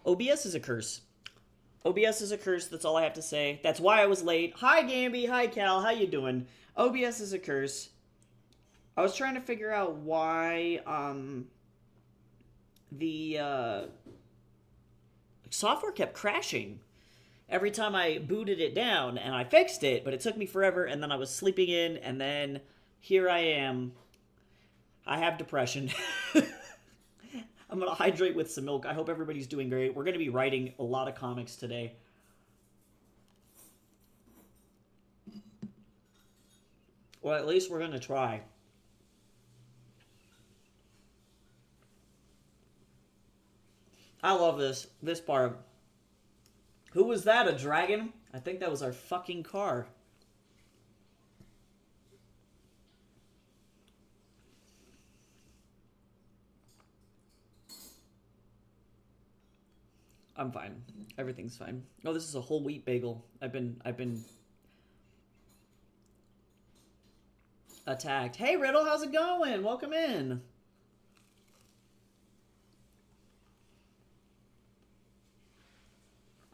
OBS is a curse. OBS is a curse. That's all I have to say. That's why I was late. Hi, Gamby. Hi, Cal. How you doing? OBS is a curse. I was trying to figure out why the software kept crashing every time I booted it down, and I fixed it, but it took me forever, and then I was sleeping in, and then here I am. I have depression. I'm going to hydrate with some milk. I hope everybody's doing great. We're going to be writing a lot of comics today. Well, at least we're going to try. I love this part. Who was that, a dragon? I think that was our fucking car. I'm fine. Everything's fine. Oh, this is a whole wheat bagel. I've been attacked. Hey, Riddle, how's it going? Welcome in.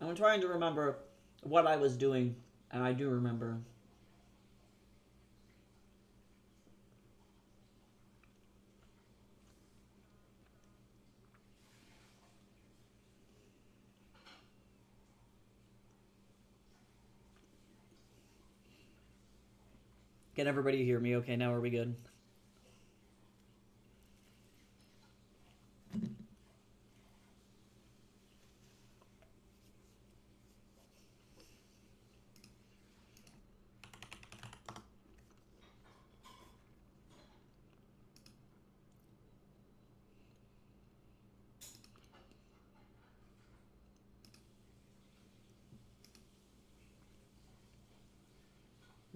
I'm trying to remember what I was doing, and I do remember. Can everybody hear me okay now? Are we good?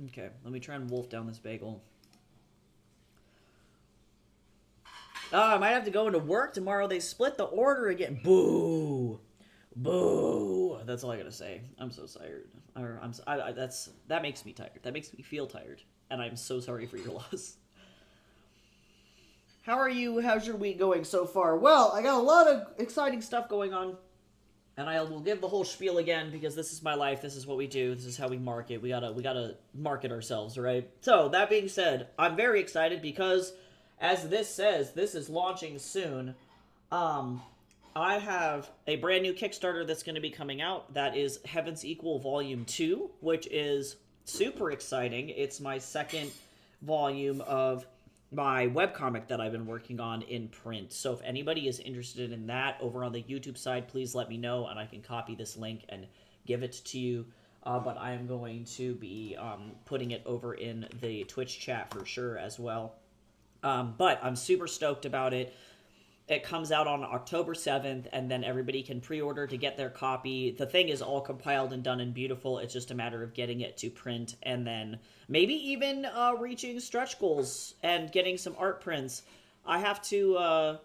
Okay, let me try and wolf down this bagel. I might have to go into work tomorrow. They split the order again. Boo! Boo! That's all I gotta say. I'm so tired. That makes me tired. That makes me feel tired, and I'm so sorry for your loss. How are you? How's your week going so far? Well, I got a lot of exciting stuff going on. And I will give the whole spiel again because this is my life. This is what we do. This is how we market. We gotta market ourselves, right? So that being said, I'm very excited because, as this says, this is launching soon. I have a brand new Kickstarter that's going to be coming out. That is Heaven's Equal Volume 2, which is super exciting. It's my second volume of my webcomic that I've been working on in print. So if anybody is interested in that over on the YouTube side, please let me know and I can copy this link and give it to you. But I am going to be putting it over in the Twitch chat for sure as well. But I'm super stoked about it. It comes out on October 7th, and then everybody can pre-order to get their copy. The thing is all compiled and done and beautiful. It's just a matter of getting it to print, and then maybe even reaching stretch goals and getting some art prints. I have to...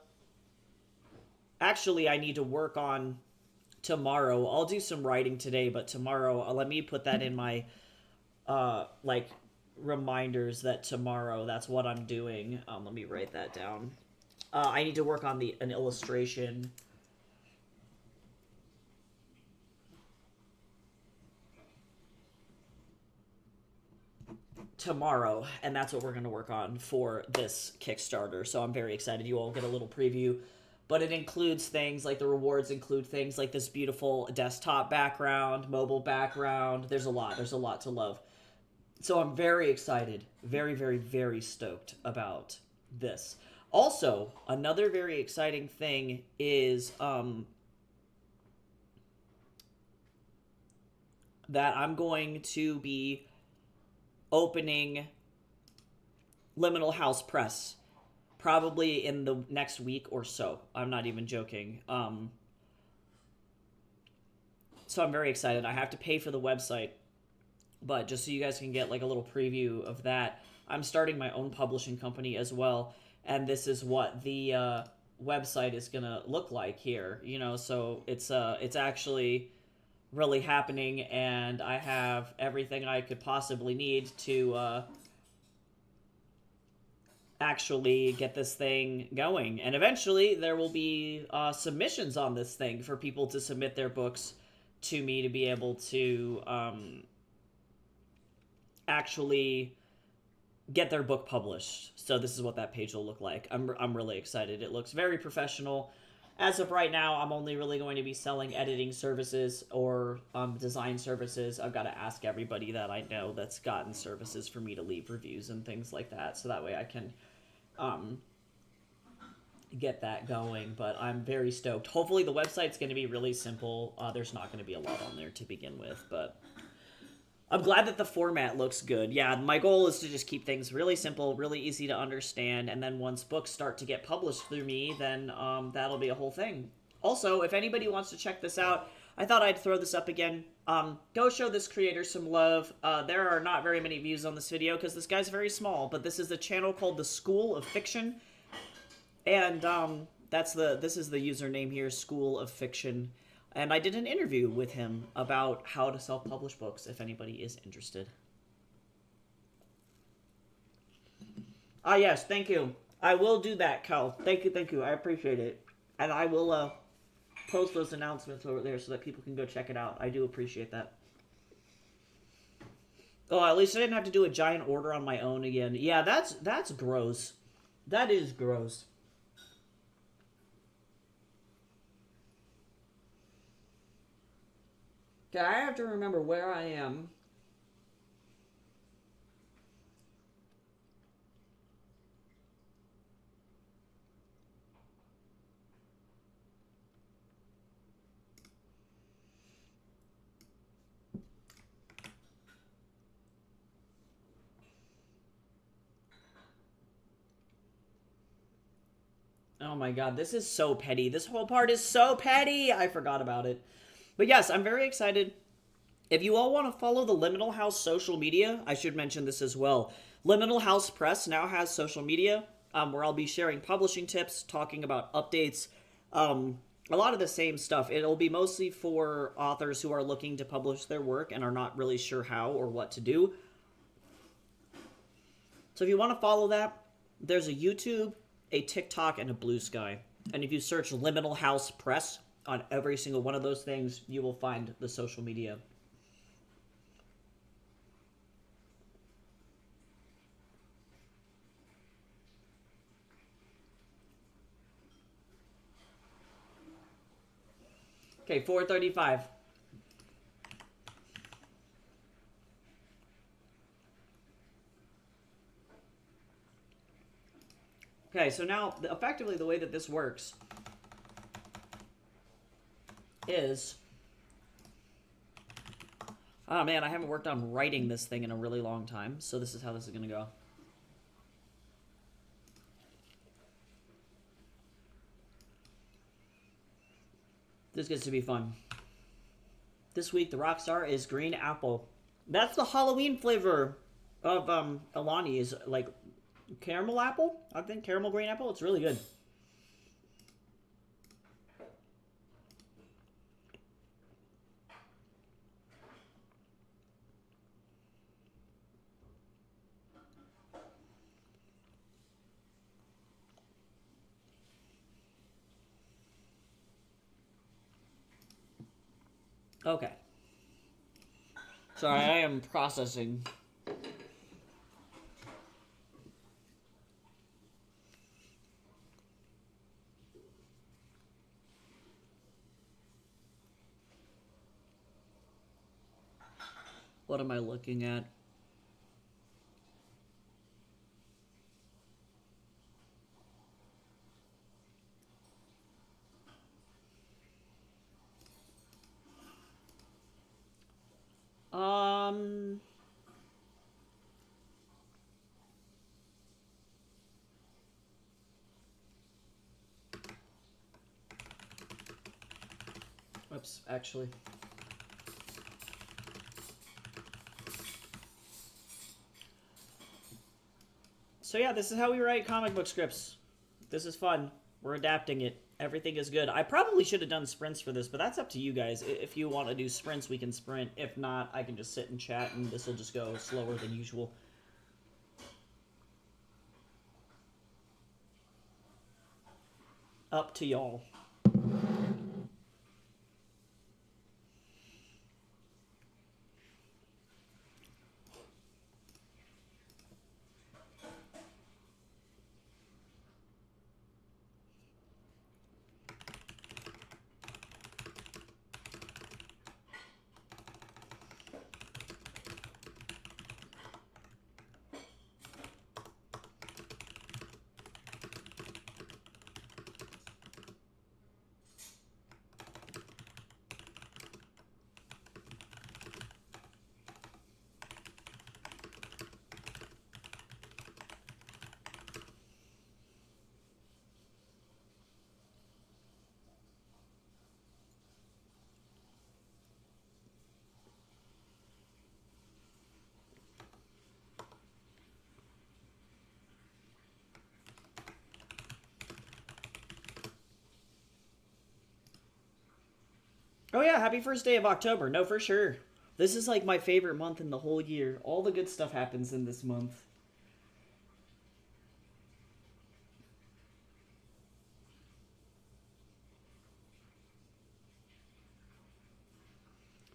Actually, I need to work on tomorrow. I'll do some writing today, but tomorrow, let me put that in my, reminders that tomorrow, that's what I'm doing. Let me write that down. I need to work on an illustration. Tomorrow, and that's what we're going to work on for this Kickstarter. So I'm very excited. You all get a little preview. But it includes things like the rewards include things like this beautiful desktop background, mobile background. There's a lot. There's a lot to love. So I'm very excited. Very, very, very stoked about this. Also, another very exciting thing is that I'm going to be opening Liminal House Press probably in the next week or so. I'm not even joking. So I'm very excited. I have to pay for the website, but just so you guys can get like a little preview of that, I'm starting my own publishing company as well. And this is what the website is gonna look like here, you know. So it's actually really happening, and I have everything I could possibly need to actually get this thing going. And eventually there will be submissions on this thing for people to submit their books to me to be able to actually get their book published. So this is what that page will look like. I'm really excited. It looks very professional. As of right now, I'm only really going to be selling editing services or design services. I've got to ask everybody that I know that's gotten services for me to leave reviews and things like that, so that way I can get that going. But I'm very stoked. Hopefully the website's going to be really simple. There's not going to be a lot on there to begin with, but I'm glad that the format looks good. Yeah, my goal is to just keep things really simple, really easy to understand, and then once books start to get published through me, then that'll be a whole thing. Also, if anybody wants to check this out, I thought I'd throw this up again. Go show this creator some love. There are not very many views on this video because this guy's very small, but this is a channel called The School of Fiction, and this is the username here, School of Fiction. And I did an interview with him about how to self-publish books, if anybody is interested. Ah, yes, thank you. I will do that, Cal. Thank you. I appreciate it. And I will post those announcements over there so that people can go check it out. I do appreciate that. Oh, at least I didn't have to do a giant order on my own again. Yeah, that's gross. That is gross. Okay, I have to remember where I am. Oh my god, this is so petty. This whole part is so petty! I forgot about it. But yes, I'm very excited. If you all want to follow the Liminal House social media, I should mention this as well. Liminal House Press now has social media where I'll be sharing publishing tips, talking about updates, a lot of the same stuff. It'll be mostly for authors who are looking to publish their work and are not really sure how or what to do. So if you want to follow that, there's a YouTube, a TikTok, and a Blue Sky. And if you search Liminal House Press on every single one of those things, you will find the social media. Okay, 4:35. Okay, so now, effectively, the way that this works is... Oh man, I haven't worked on writing this thing in a really long time, so this is how this is going to go. This gets to be fun. This week, the rock star is green apple. That's the Halloween flavor of Alani, is like caramel apple? I think caramel green apple. It's really good. Okay. Sorry, I am processing. What am I looking at? Oops, actually. So yeah, this is how we write comic book scripts. This is fun. We're adapting it. Everything is good. I probably should have done sprints for this, but that's up to you guys. If you want to do sprints, we can sprint. If not, I can just sit and chat, and this will just go slower than usual. Up to y'all. Oh yeah, happy first day of October. No, for sure. This is like my favorite month in the whole year. All the good stuff happens in this month.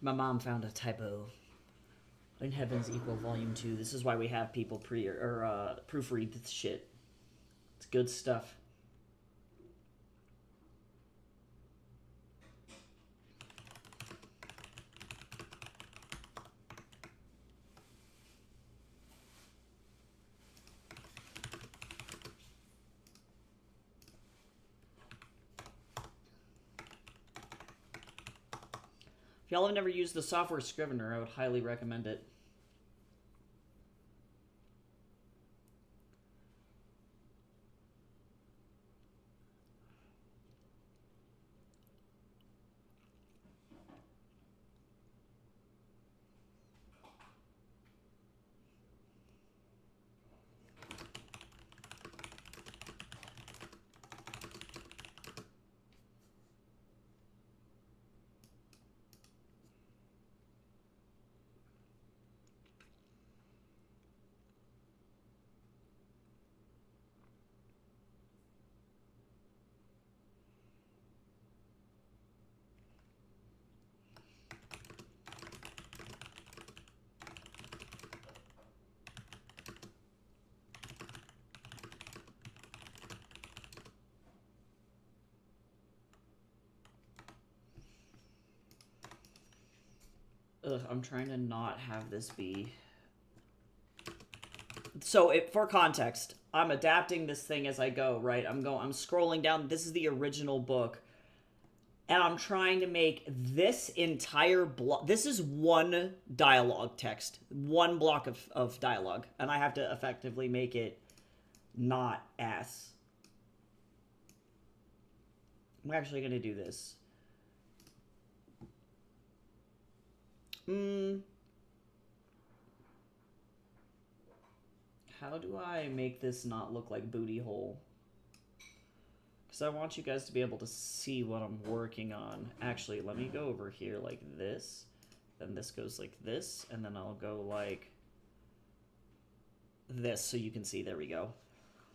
My mom found a typo in Heaven's Equal Volume 2. This is why we have people proofread this shit. It's good stuff. If y'all have never used the software Scrivener, I would highly recommend it. Ugh, I'm trying to not have this be... So, for context, I'm adapting this thing as I go, right? I'm scrolling down. This is the original book. And I'm trying to make this entire block... This is one dialogue text. One block of dialogue. And I have to effectively make it not ass. I'm actually going to do this. How do I make this not look like booty hole? Because I want you guys to be able to see what I'm working on. Actually, let me go over here like this. Then this goes like this. And then I'll go like this so you can see. There we go.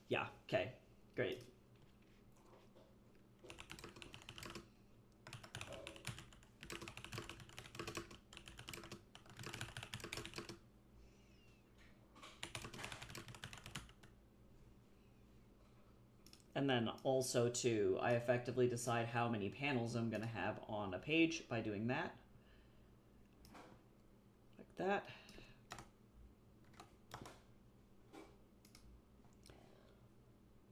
Yeah, okay. Great. And then also, too, I effectively decide how many panels I'm going to have on a page by doing that. Like that.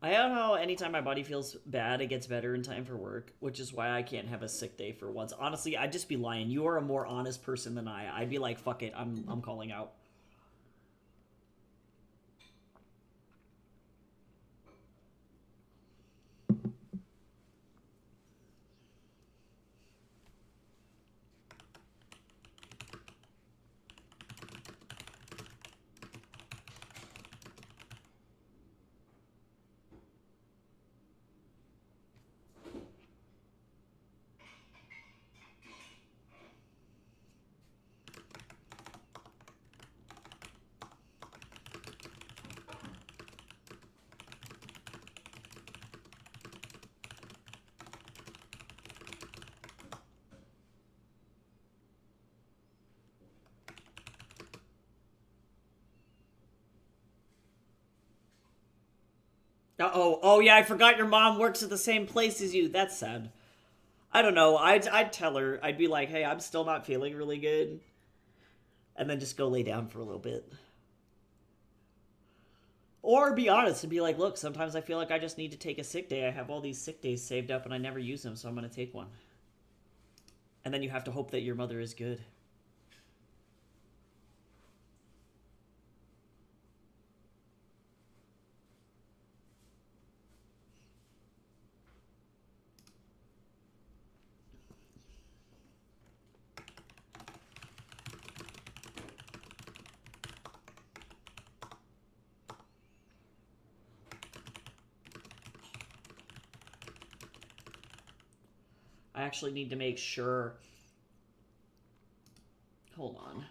I don't know, anytime my body feels bad, it gets better in time for work, which is why I can't have a sick day for once. Honestly, I'd just be lying. You are a more honest person than I. I'd be like, fuck it, I'm calling out. Oh yeah, I forgot your mom works at the same place as you. That's sad. I don't know. I'd tell her. I'd be like, hey, I'm still not feeling really good, and then just go lay down for a little bit. Or be honest and be like, look, sometimes I feel like I just need to take a sick day. I have all these sick days saved up and I never use them, so I'm going to take one. And then you have to hope that your mother is good. I actually need to make sure. Hold on.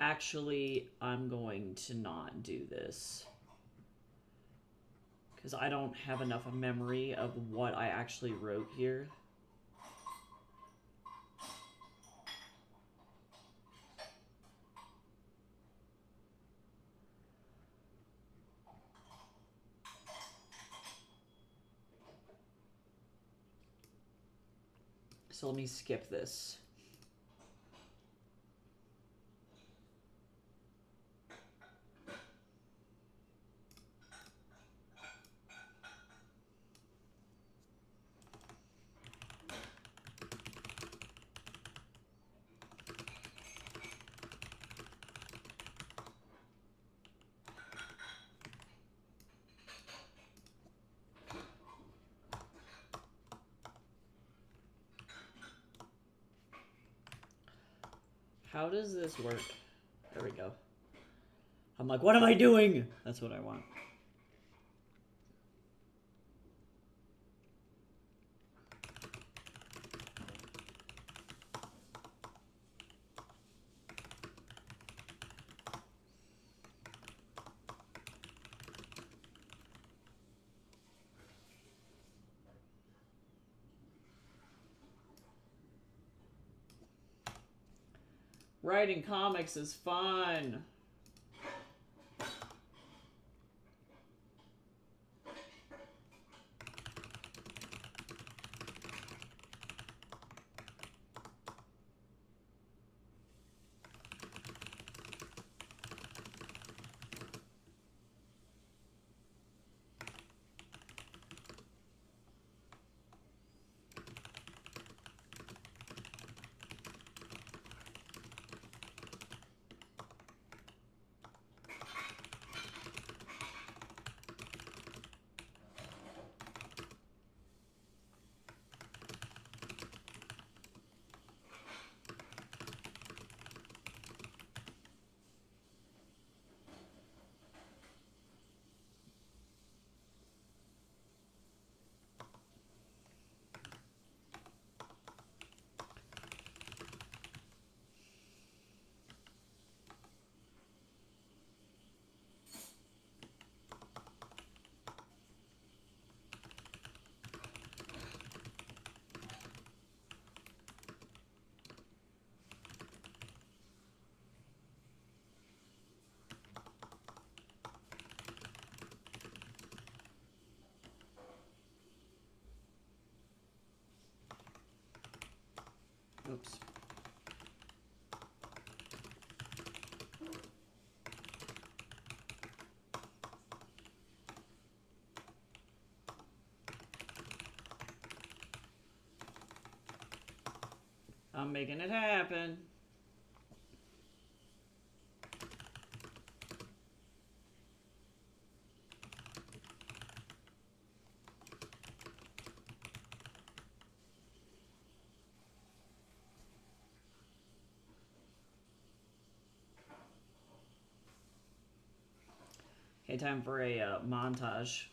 Actually, I'm going to not do this. Because I don't have enough of memory of what I actually wrote here. So let me skip this. How does this work? There we go. I'm like, what am I doing? That's what I want. Writing comics is fun. Oops. I'm making it happen. Okay, time for a montage.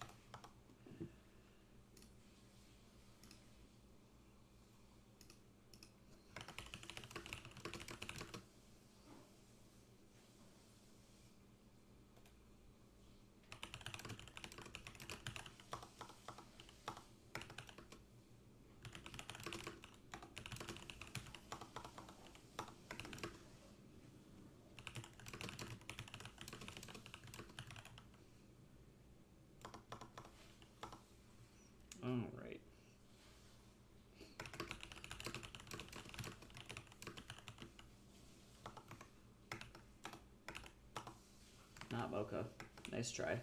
Not mocha. Nice try.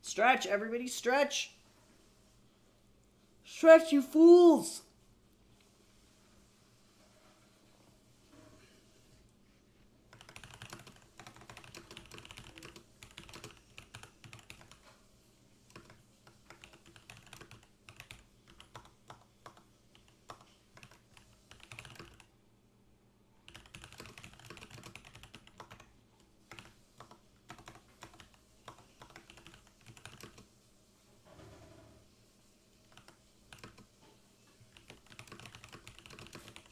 Stretch, everybody, stretch! Stretch, you fools!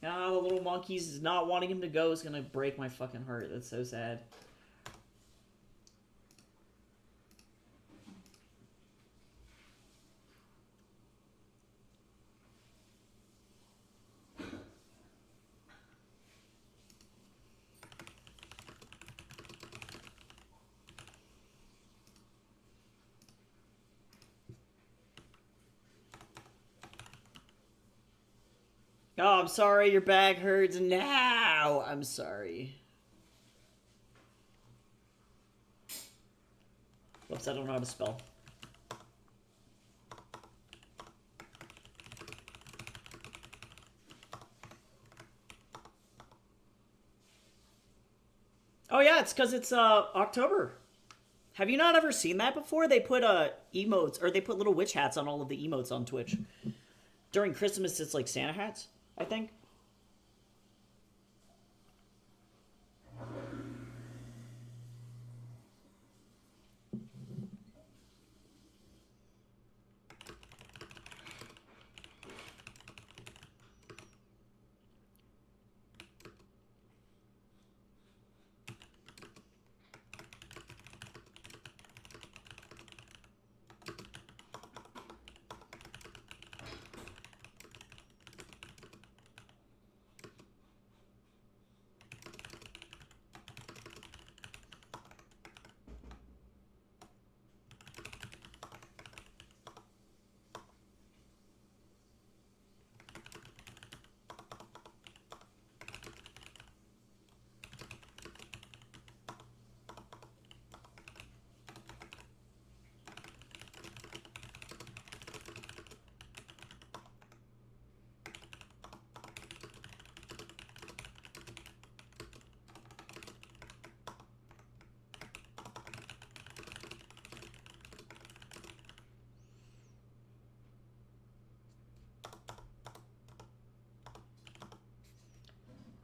Ah, the little monkeys not wanting him to go is gonna break my fucking heart. That's so sad. Oh, I'm sorry, your back hurts now. I'm sorry. Whoops, I don't know how to spell. Oh yeah, it's because it's October. Have you not ever seen that before? They put emotes, or they put little witch hats on all of the emotes on Twitch. During Christmas, it's like Santa hats, I think.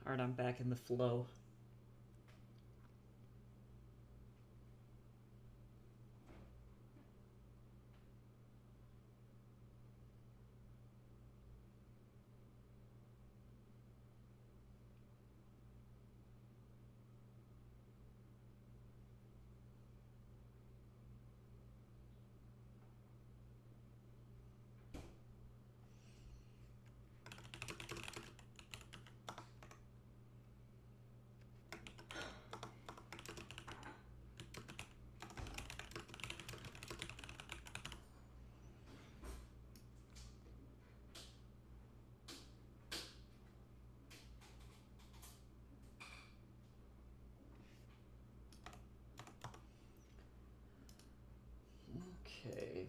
Alright, I'm back in the flow. Okay.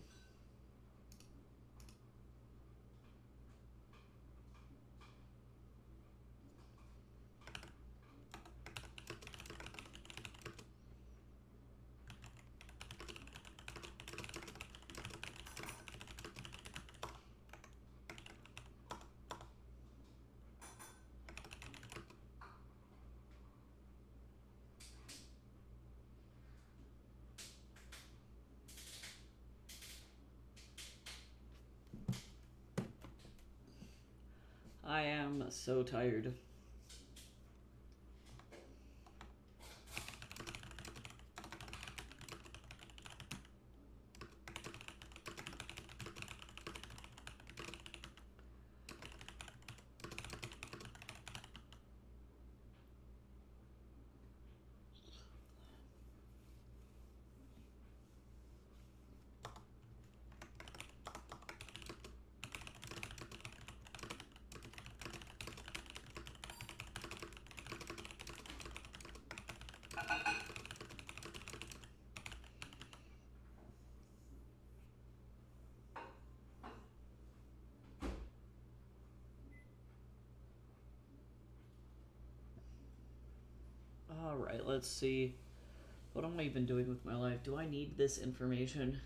I am so tired. Alright, let's see. What am I even doing with my life? Do I need this information?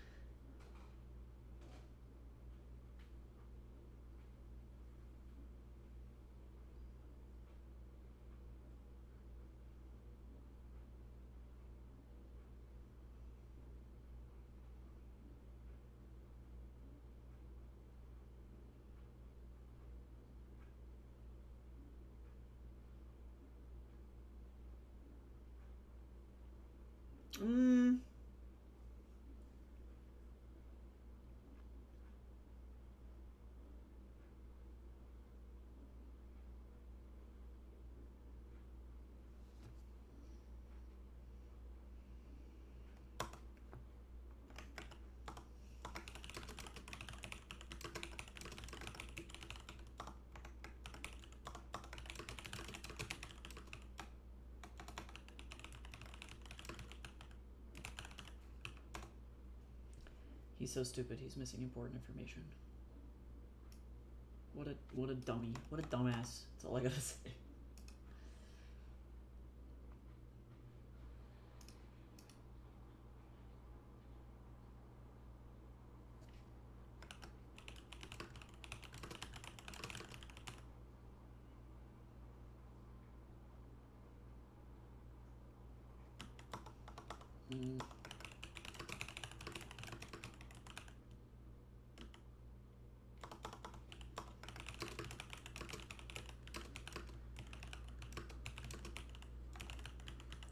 He's so stupid. He's missing important information. What a dummy. What a dumbass. That's all I gotta say.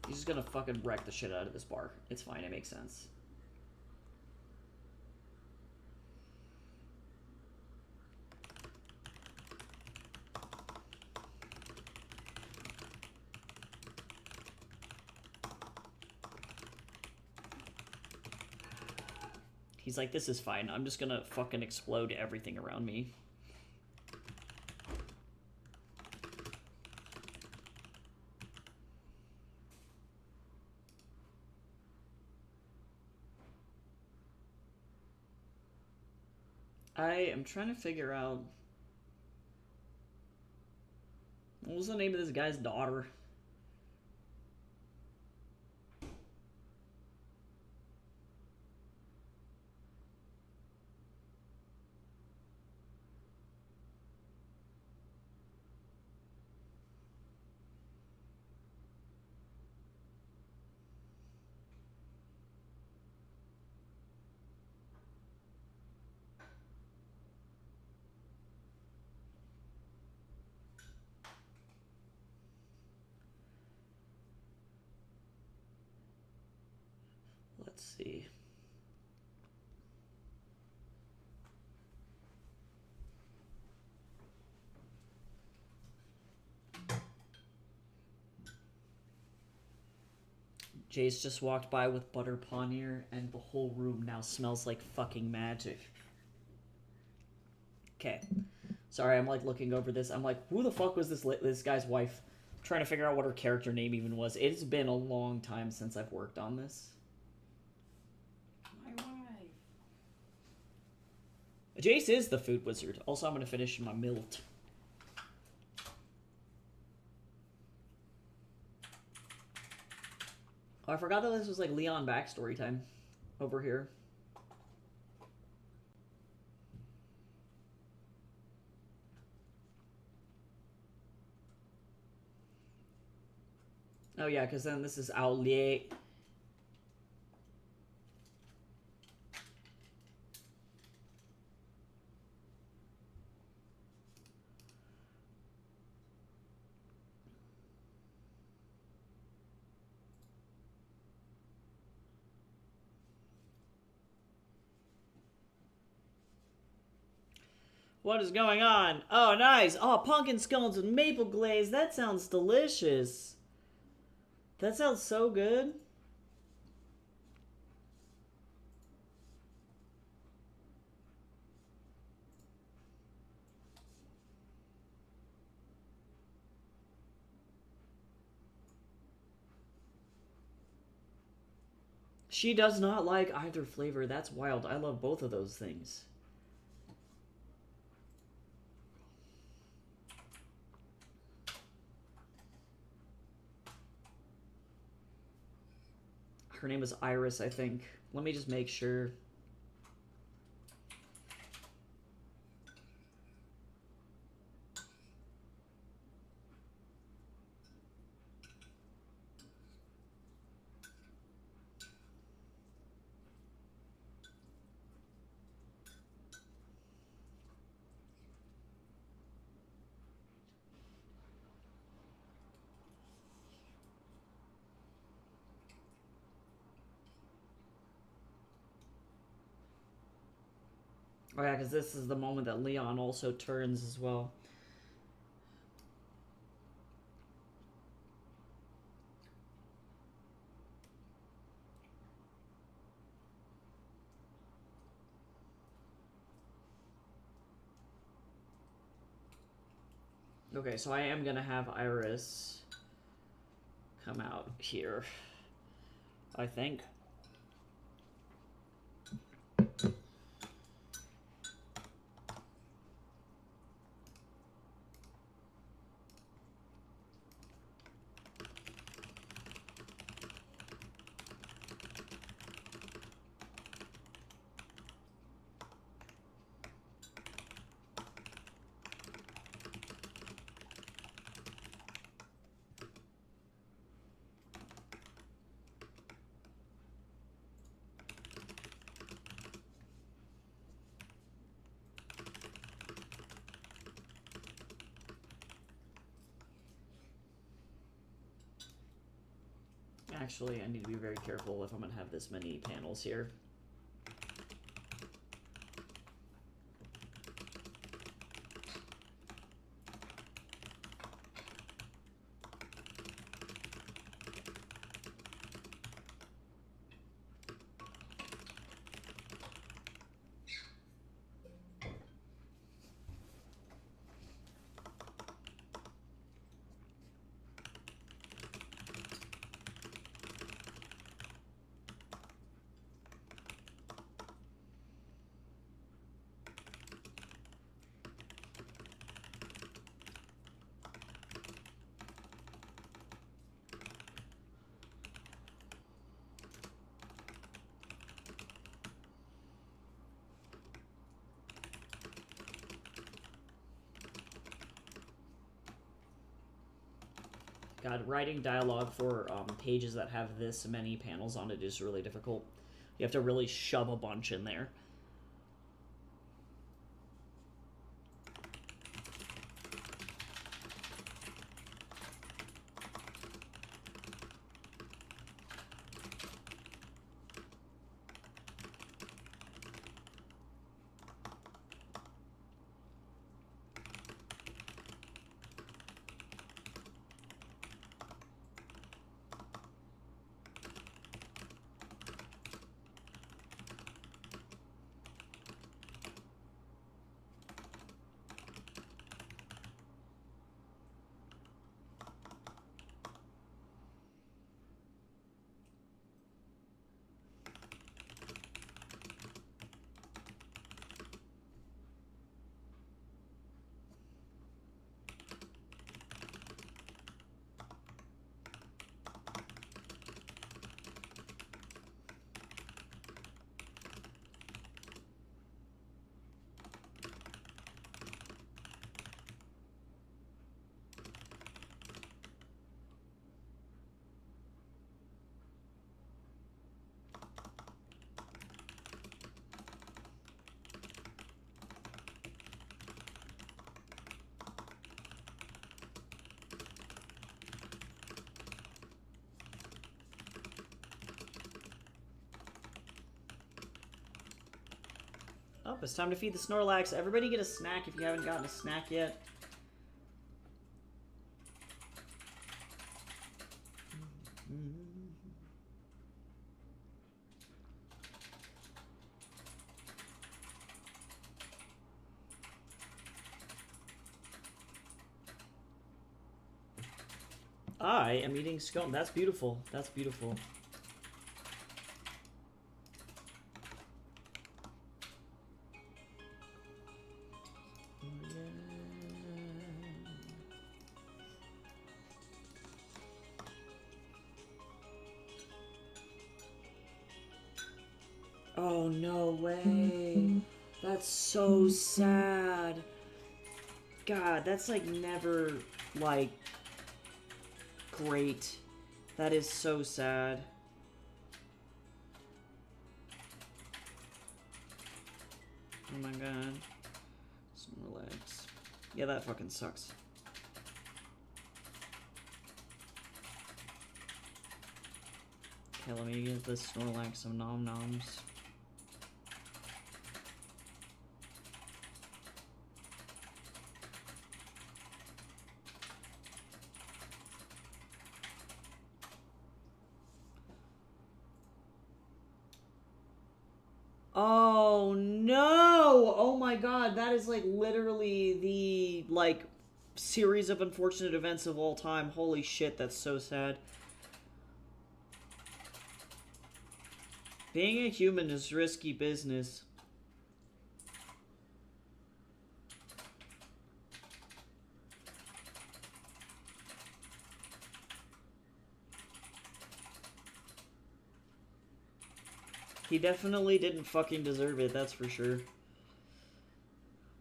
He's just gonna fucking wreck the shit out of this bar. It's fine, it makes sense. He's like, this is fine. I'm just gonna fucking explode everything around me. I am trying to figure out... What was the name of this guy's daughter? Let's see. Jace just walked by with butter paneer, and the whole room now smells like fucking magic. Okay. Sorry, I'm like looking over this. I'm like, who the fuck was this guy's wife? I'm trying to figure out what her character name even was. It's been a long time since I've worked on this. My wife. Jace is the food wizard. Also, I'm going to finish my milt. Oh, I forgot that this was like Leon backstory time over here. Oh yeah, because then this is Aolie. What is going on? Oh, nice. Oh, pumpkin scones with maple glaze. That sounds delicious. That sounds so good. She does not like either flavor. That's wild. I love both of those things. Her name was Iris, I think. Let me just make sure. Oh yeah, because this is the moment that Leon also turns as well. Okay, so I am gonna have Iris come out here, I think. Actually, I need to be very careful if I'm going to have this many panels here. God, writing dialogue for pages that have this many panels on it is really difficult. You have to really shove a bunch in there. Oh, it's time to feed the Snorlax. Everybody get a snack if you haven't gotten a snack yet. I am eating scone. That's beautiful. That's beautiful. Oh, no way. That's so sad. God, that's like never, like, great. That is so sad. Oh my god. Snorlax. Yeah, that fucking sucks. Okay, let me give this Snorlax some nom-noms. Oh no! Oh my god, that is like literally the like series of unfortunate events of all time. Holy shit, that's so sad. Being a human is risky business. He definitely didn't fucking deserve it, that's for sure.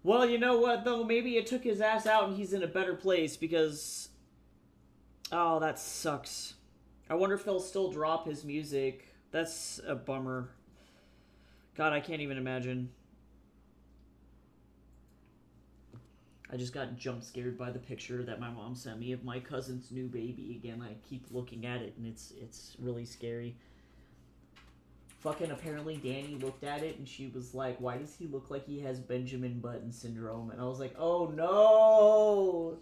Well, you know what, though? Maybe it took his ass out and he's in a better place because... Oh, that sucks. I wonder if they'll still drop his music. That's a bummer. God, I can't even imagine. I just got jump scared by the picture that my mom sent me of my cousin's new baby. Again, I keep looking at it and it's really scary. Fucking apparently Danny looked at it and she was like, why does he look like he has Benjamin Button syndrome? And I was like, oh no!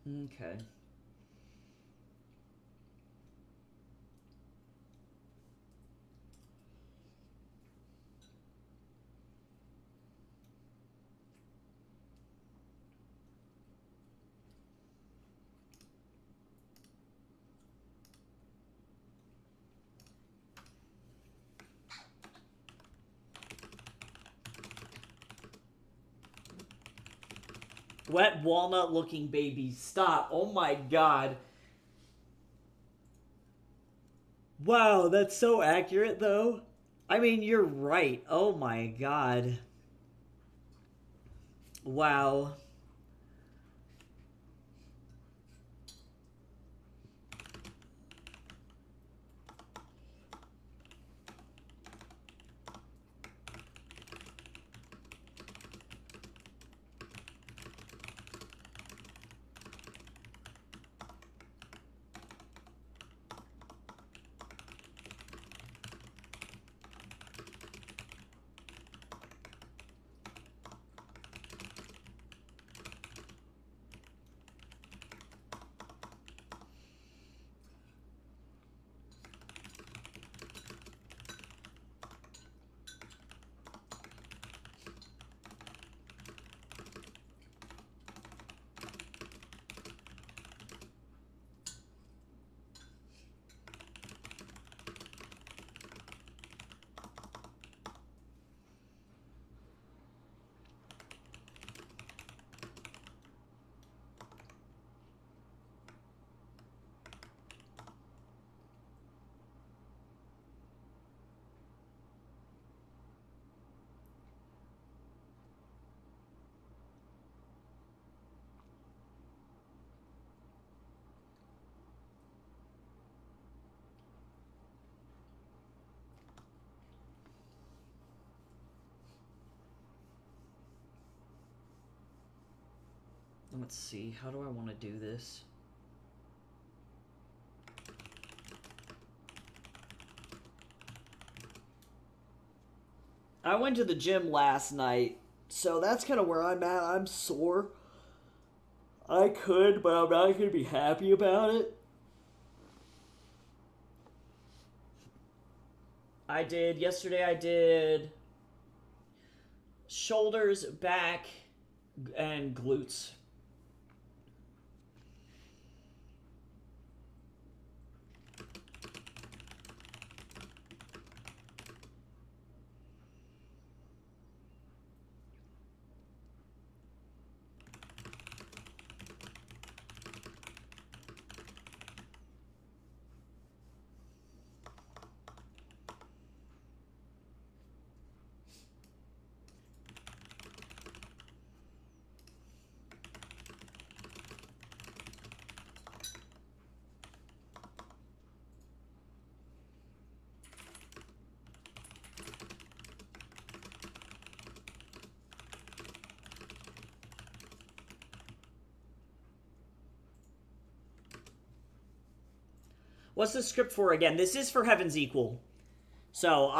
Okay. Wet walnut looking baby. Stop. Oh my god. Wow, that's so accurate though. I mean, you're right. Oh my god. Wow. Let's see, how do I want to do this? I went to the gym last night, so that's kind of where I'm at. I'm sore. I could, but I'm not going to be happy about it. Yesterday I did shoulders, back, and glutes. What's the script for again? This is for Heaven's Equal. So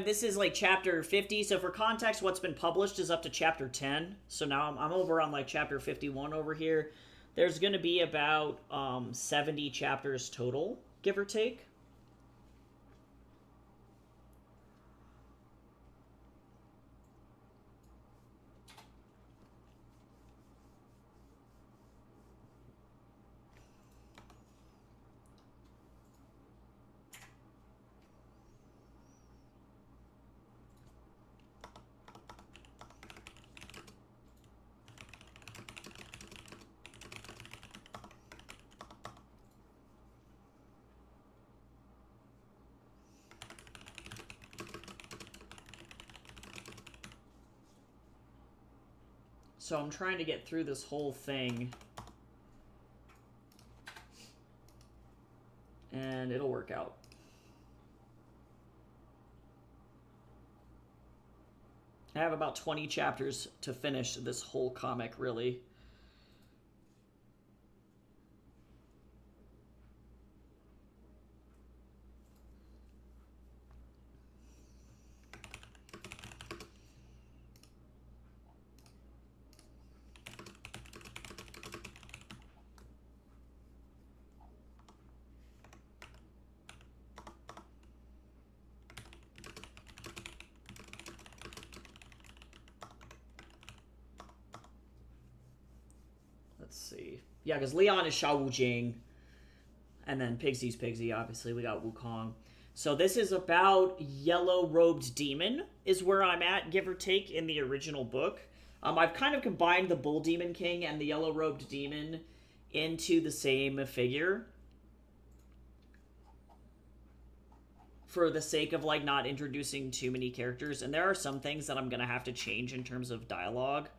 this is like chapter 50. So for context, what's been published is up to chapter 10. So now I'm over on like chapter 51 over here. There's going to be about 70 chapters total, give or take. So I'm trying to get through this whole thing. And it'll work out. I have about 20 chapters to finish this whole comic, really. Let's see. Yeah, because Leon is Xiao Jing. And then Pigsy's Pigsy, obviously. We got Wukong. So this is about Yellow-Robed Demon, is where I'm at, give or take, in the original book. I've kind of combined the Bull Demon King and the Yellow-Robed Demon into the same figure. For the sake of, like, not introducing too many characters. And there are some things that I'm going to have to change in terms of dialogue.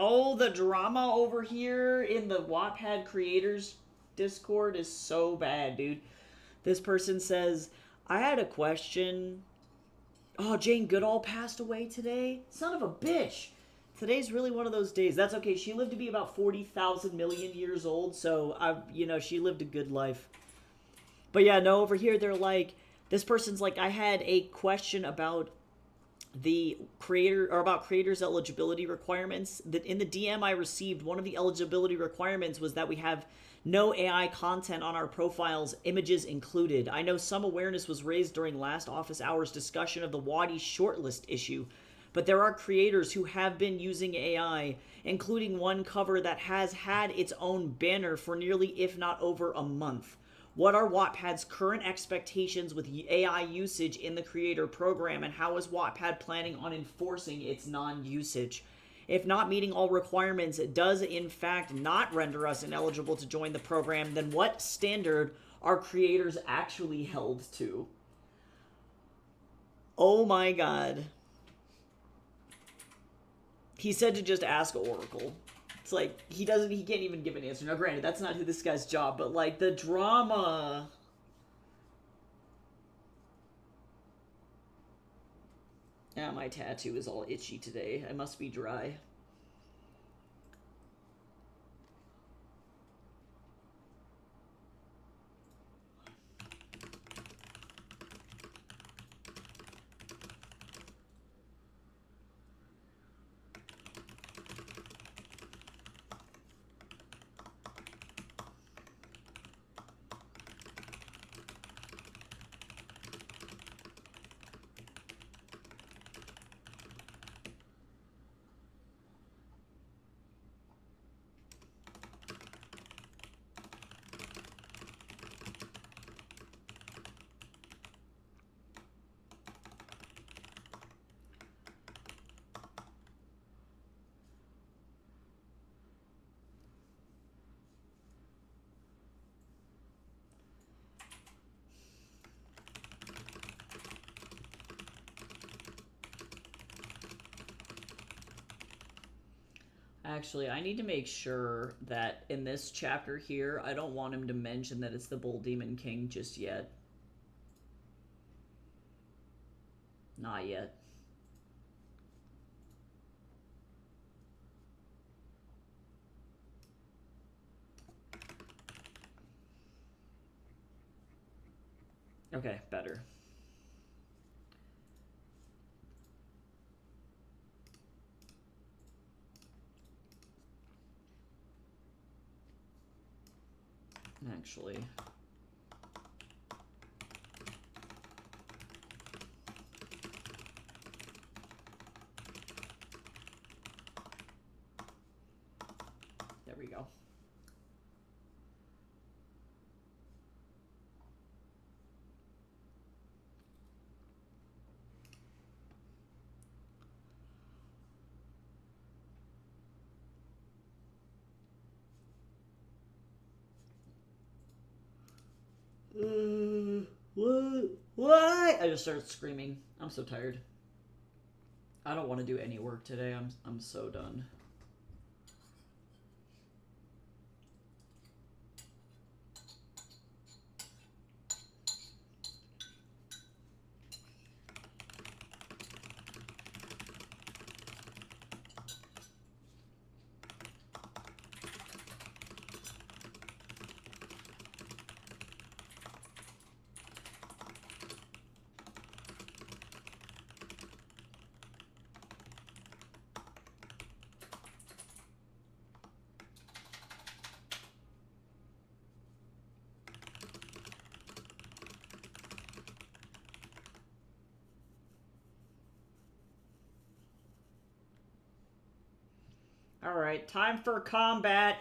Oh, the drama over here in the Wattpad creators Discord is so bad, dude. This person says, I had a question. Oh, Jane Goodall passed away today? Son of a bitch. Today's really one of those days. That's okay. She lived to be about 40,000 million years old, so, she lived a good life. But yeah, no, over here they're like, this person's like, I had a question about the creator, or about creators' eligibility requirements. That in the DM I received, one of the eligibility requirements was that we have no AI content on our profiles, images included. I know some awareness was raised during last office hours discussion of the Wadi shortlist issue, but there are creators who have been using AI, including one cover that has had its own banner for nearly, if not over, a month. What are Wattpad's current expectations with AI usage in the creator program, and how is Wattpad planning on enforcing its non-usage? If not meeting all requirements does in fact not render us ineligible to join the program, then what standard are creators actually held to? Oh my god. He said to just ask Oracle. It's like, he can't even give an answer. Now granted, that's not this guy's job, but like, the drama. Ah, my tattoo is all itchy today. I must be dry. Actually, I need to make sure that in this chapter here, I don't want him to mention that it's the Bull Demon King just yet. Not yet. Okay, better. Actually, there we go. What? I just started screaming. I'm so tired. I don't want to do any work today. I'm so done. All right, time for combat.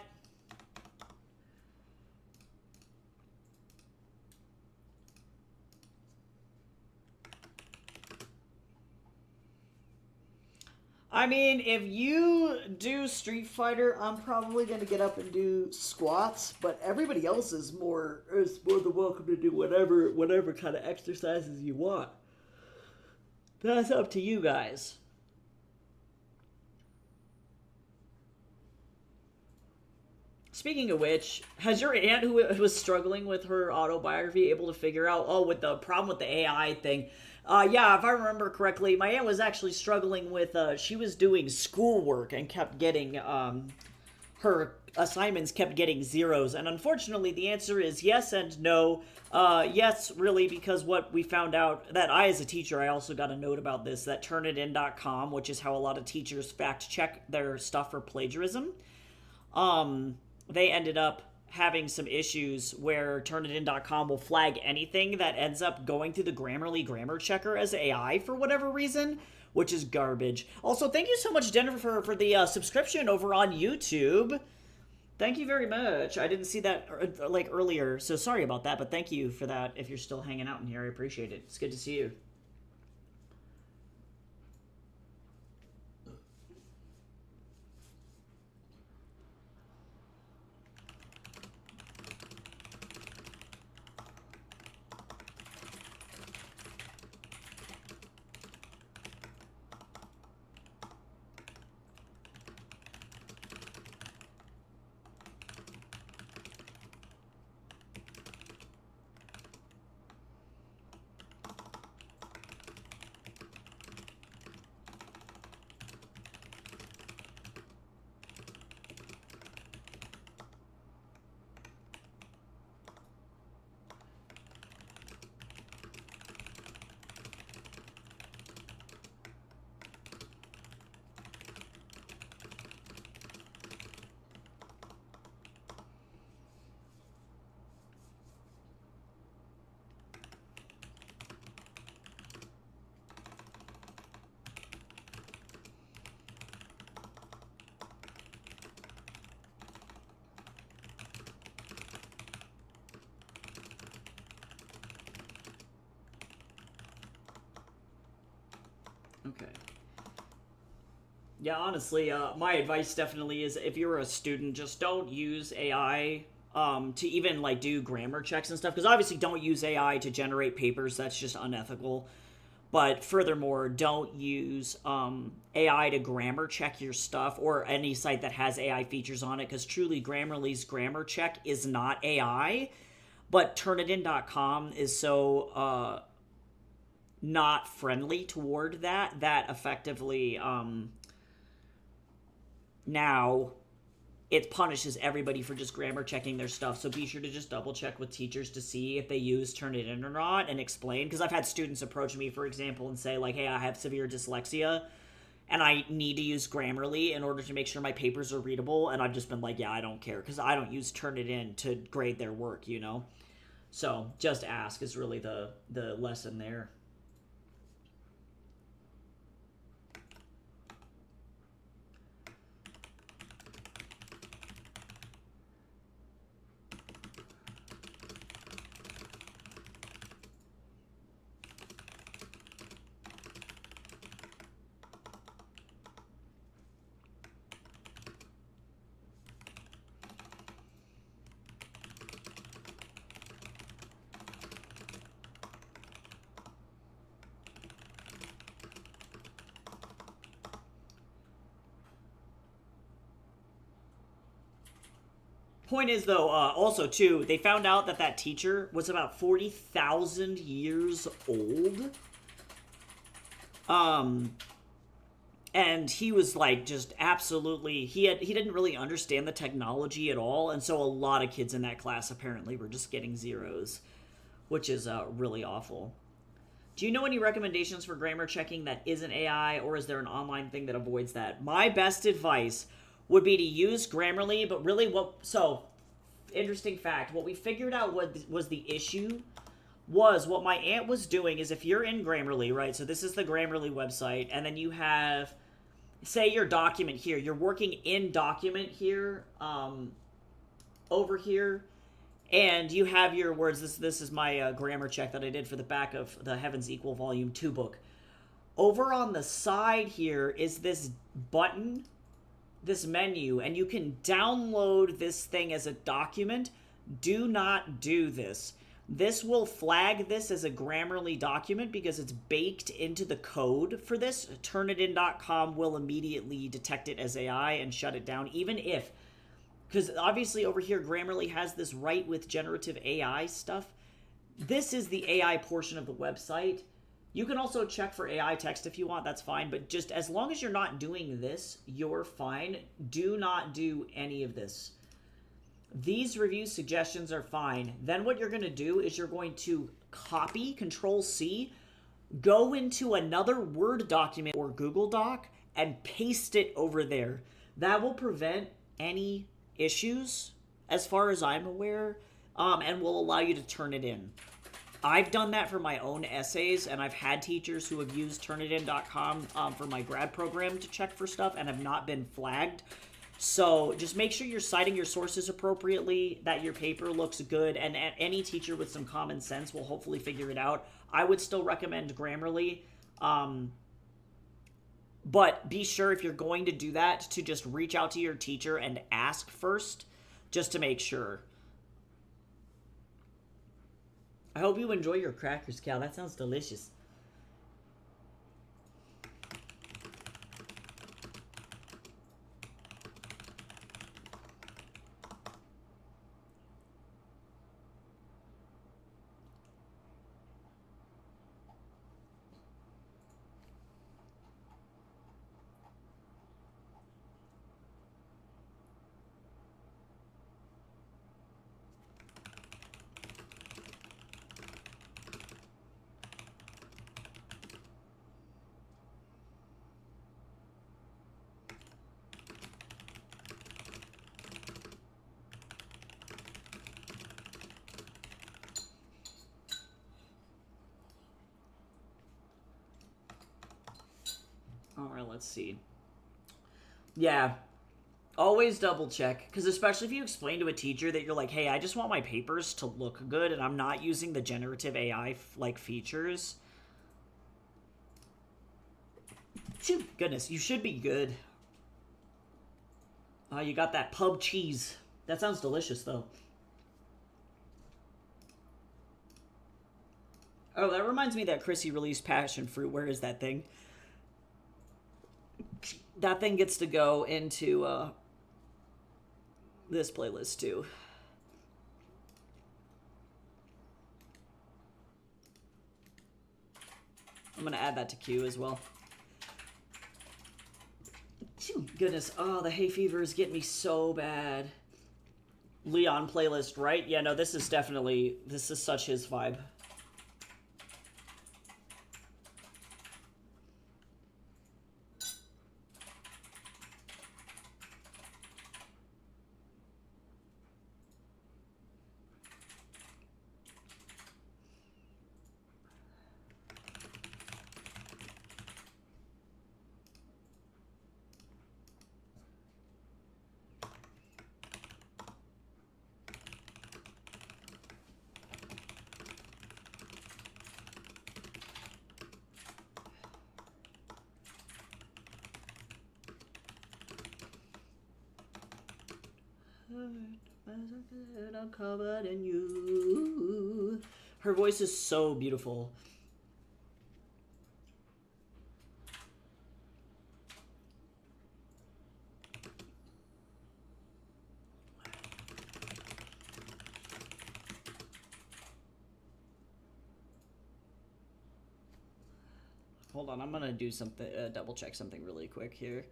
I mean, if you do Street Fighter, I'm probably gonna get up and do squats, but everybody else is more than welcome to do whatever kind of exercises you want. That's up to you guys. Speaking of which, has your aunt who was struggling with her autobiography able to figure out, oh, with the problem with the AI thing? Yeah, if I remember correctly, my aunt was actually struggling with, she was doing schoolwork and kept getting, her assignments kept getting zeros. And unfortunately, the answer is yes and no. Yes, really, because what we found out, that I, as a teacher, I also got a note about this, that Turnitin.com, which is how a lot of teachers fact check their stuff for plagiarism, they ended up having some issues where Turnitin.com will flag anything that ends up going through the Grammarly grammar checker as AI for whatever reason, which is garbage. Also, thank you so much, Jennifer, for the subscription over on YouTube. Thank you very much. I didn't see that like earlier, so sorry about that, but thank you for that. If you're still hanging out in here, I appreciate it. It's good to see you. Okay. Yeah, honestly, my advice definitely is if you're a student, just don't use AI to even like do grammar checks and stuff. Because obviously, don't use AI to generate papers. That's just unethical. But furthermore, don't use AI to grammar check your stuff or any site that has AI features on it. Because truly, Grammarly's grammar check is not AI. But Turnitin.com is so not friendly toward that effectively now it punishes everybody for just grammar checking their stuff. So be sure to just double check with teachers to see if they use Turnitin or not and explain. Because I've had students approach me, for example, and say like, hey, I have severe dyslexia and I need to use Grammarly in order to make sure my papers are readable. And I've just been like, yeah, I don't care because I don't use Turnitin to grade their work, you know? So just ask is really the lesson there. Point is, though, also, too, they found out that that teacher was about 40,000 years old. And he was like just absolutely he didn't really understand the technology at all, and so a lot of kids in that class apparently were just getting zeros, which is really awful. Do you know any recommendations for grammar checking that isn't AI, or is there an online thing that avoids that? My best advice would be to use Grammarly, but really interesting fact, what we figured out was the issue was what my aunt was doing is if you're in Grammarly, right? So this is the Grammarly website, and then you have, say, your document here. You're working in document here, over here, and you have your words. This is my grammar check that I did for the back of the Heavens Equal Volume 2 book. Over on the side here is this button, this menu, and you can download this thing as a document. Do not do this. This will flag this as a Grammarly document because it's baked into the code for this. Turnitin.com will immediately detect it as AI and shut it down, even if, because obviously over here Grammarly has this right with generative AI stuff. This is the AI portion of the website. You can also check for AI text if you want, that's fine, but just as long as you're not doing this, you're fine. Do not do any of this. These review suggestions are fine. Then what you're going to do is you're going to copy, Control-C, go into another Word document or Google Doc, and paste it over there. That will prevent any issues, as far as I'm aware, and will allow you to turn it in. I've done that for my own essays, and I've had teachers who have used Turnitin.com for my grad program to check for stuff and have not been flagged. So just make sure you're citing your sources appropriately, that your paper looks good, and any teacher with some common sense will hopefully figure it out. I would still recommend Grammarly, but be sure if you're going to do that to just reach out to your teacher and ask first, just to make sure. I hope you enjoy your crackers, Cal. That sounds delicious. Alright, let's see. Yeah, always double check, because especially if you explain to a teacher that you're like, hey, I just want my papers to look good and I'm not using the generative AI like features. Phew, goodness, you should be good. Oh, you got that pub cheese. That sounds delicious, though. Oh, that reminds me that Chrissy released passion fruit. Where is that thing? That thing gets to go into this playlist, too. I'm going to add that to queue as well. Goodness, oh, the hay fever is getting me so bad. Leon playlist, right? Yeah, no, this is definitely, this is such his vibe. I'm covered in you. Her voice is so beautiful. Hold on, I'm gonna do something, double check something really quick here.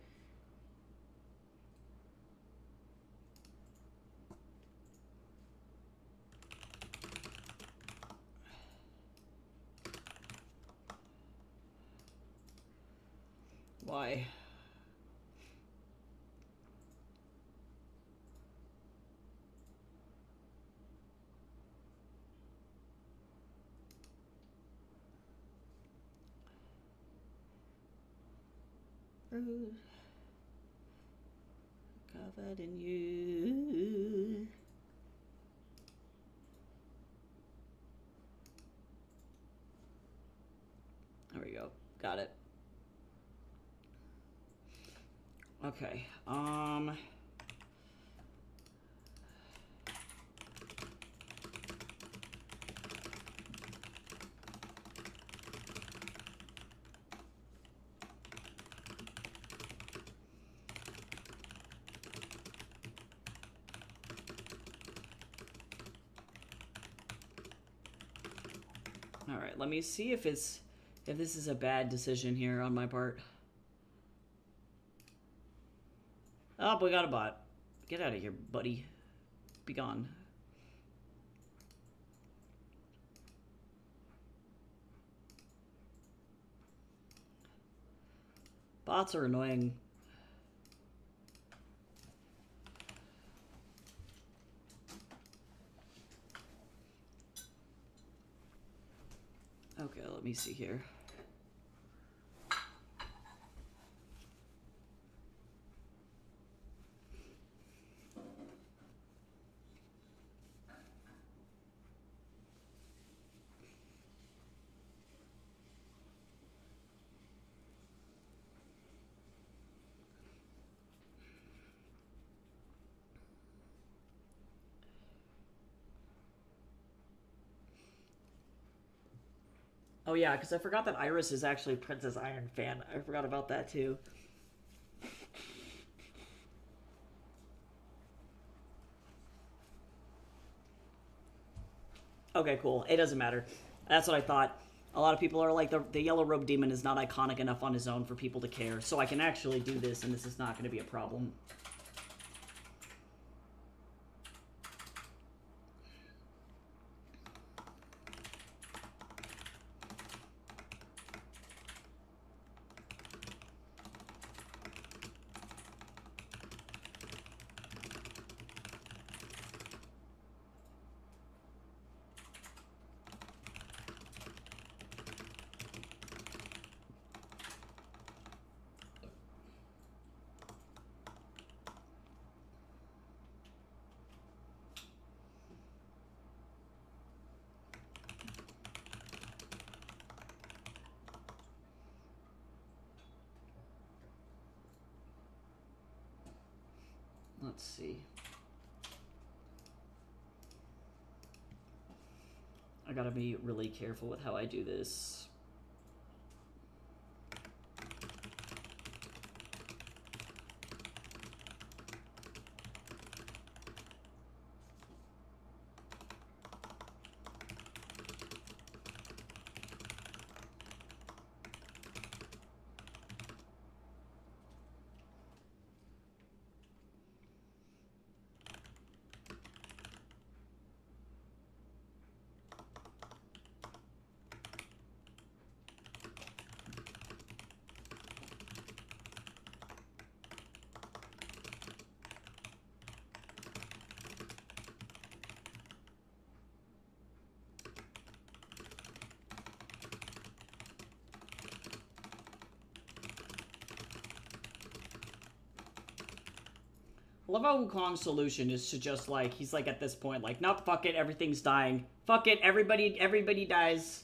Why? Covered in you. There we go. Got it. Okay. All right, let me see if this is a bad decision here on my part. Oh, we got a bot. Get out of here, buddy. Be gone. Bots are annoying. Okay, let me see here. Oh yeah, because I forgot that Iris is actually Princess Iron fan. I forgot about that too. Okay, cool. It doesn't matter. That's what I thought. A lot of people are like, the Yellow Robe Demon is not iconic enough on his own for people to care. So I can actually do this, and this is not going to be a problem. Let's see. I gotta be really careful with how I do this. I love how Wukong's solution is to just, like, he's like at this point, like, nope, fuck it, everything's dying. Fuck it, everybody dies.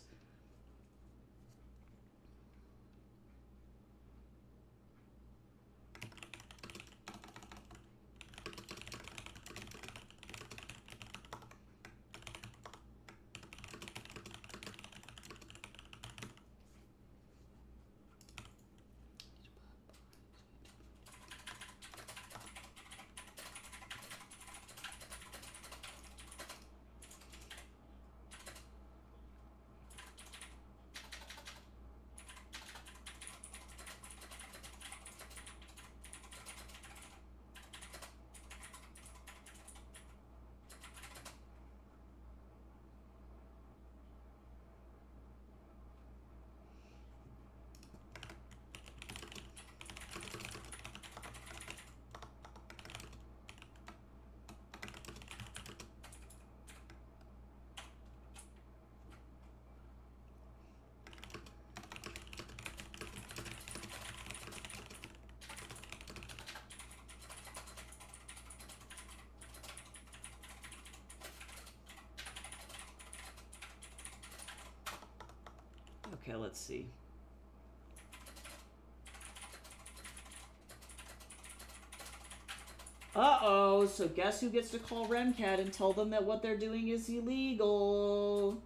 Okay, let's see. Uh-oh, so guess who gets to call Remcat and tell them that what they're doing is illegal?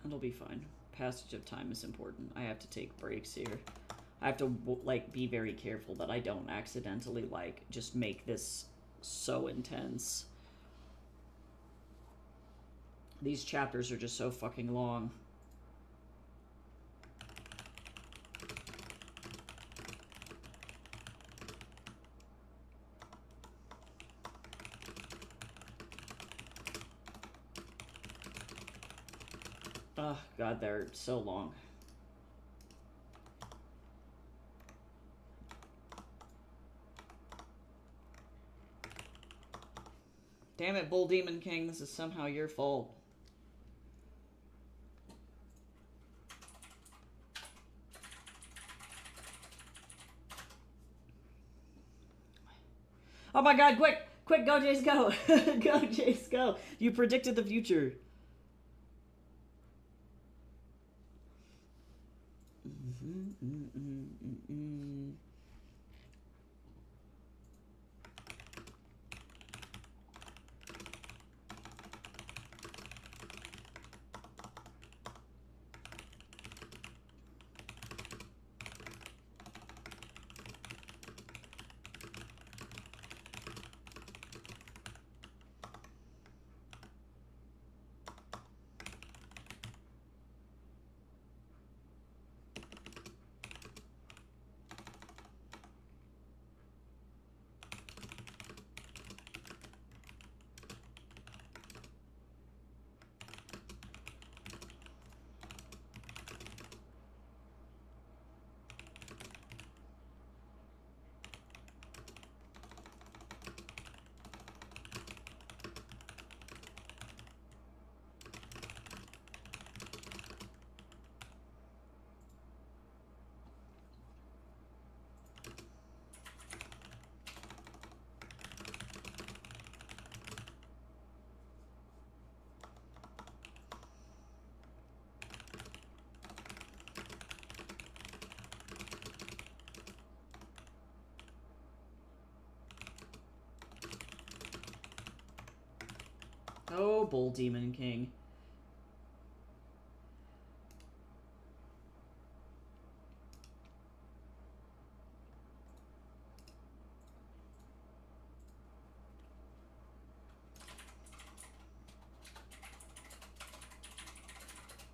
It'll be fine. Passage of time is important. I have to take breaks here. I have to, like, be very careful that I don't accidentally, like, just make this so intense. These chapters are just so fucking long. Oh, God, they're so long. Damn it, Bull Demon King, this is somehow your fault. Oh my God, quick! Quick, go Jace, go! Go Jace, go! You predicted the future. Oh, Bull Demon King.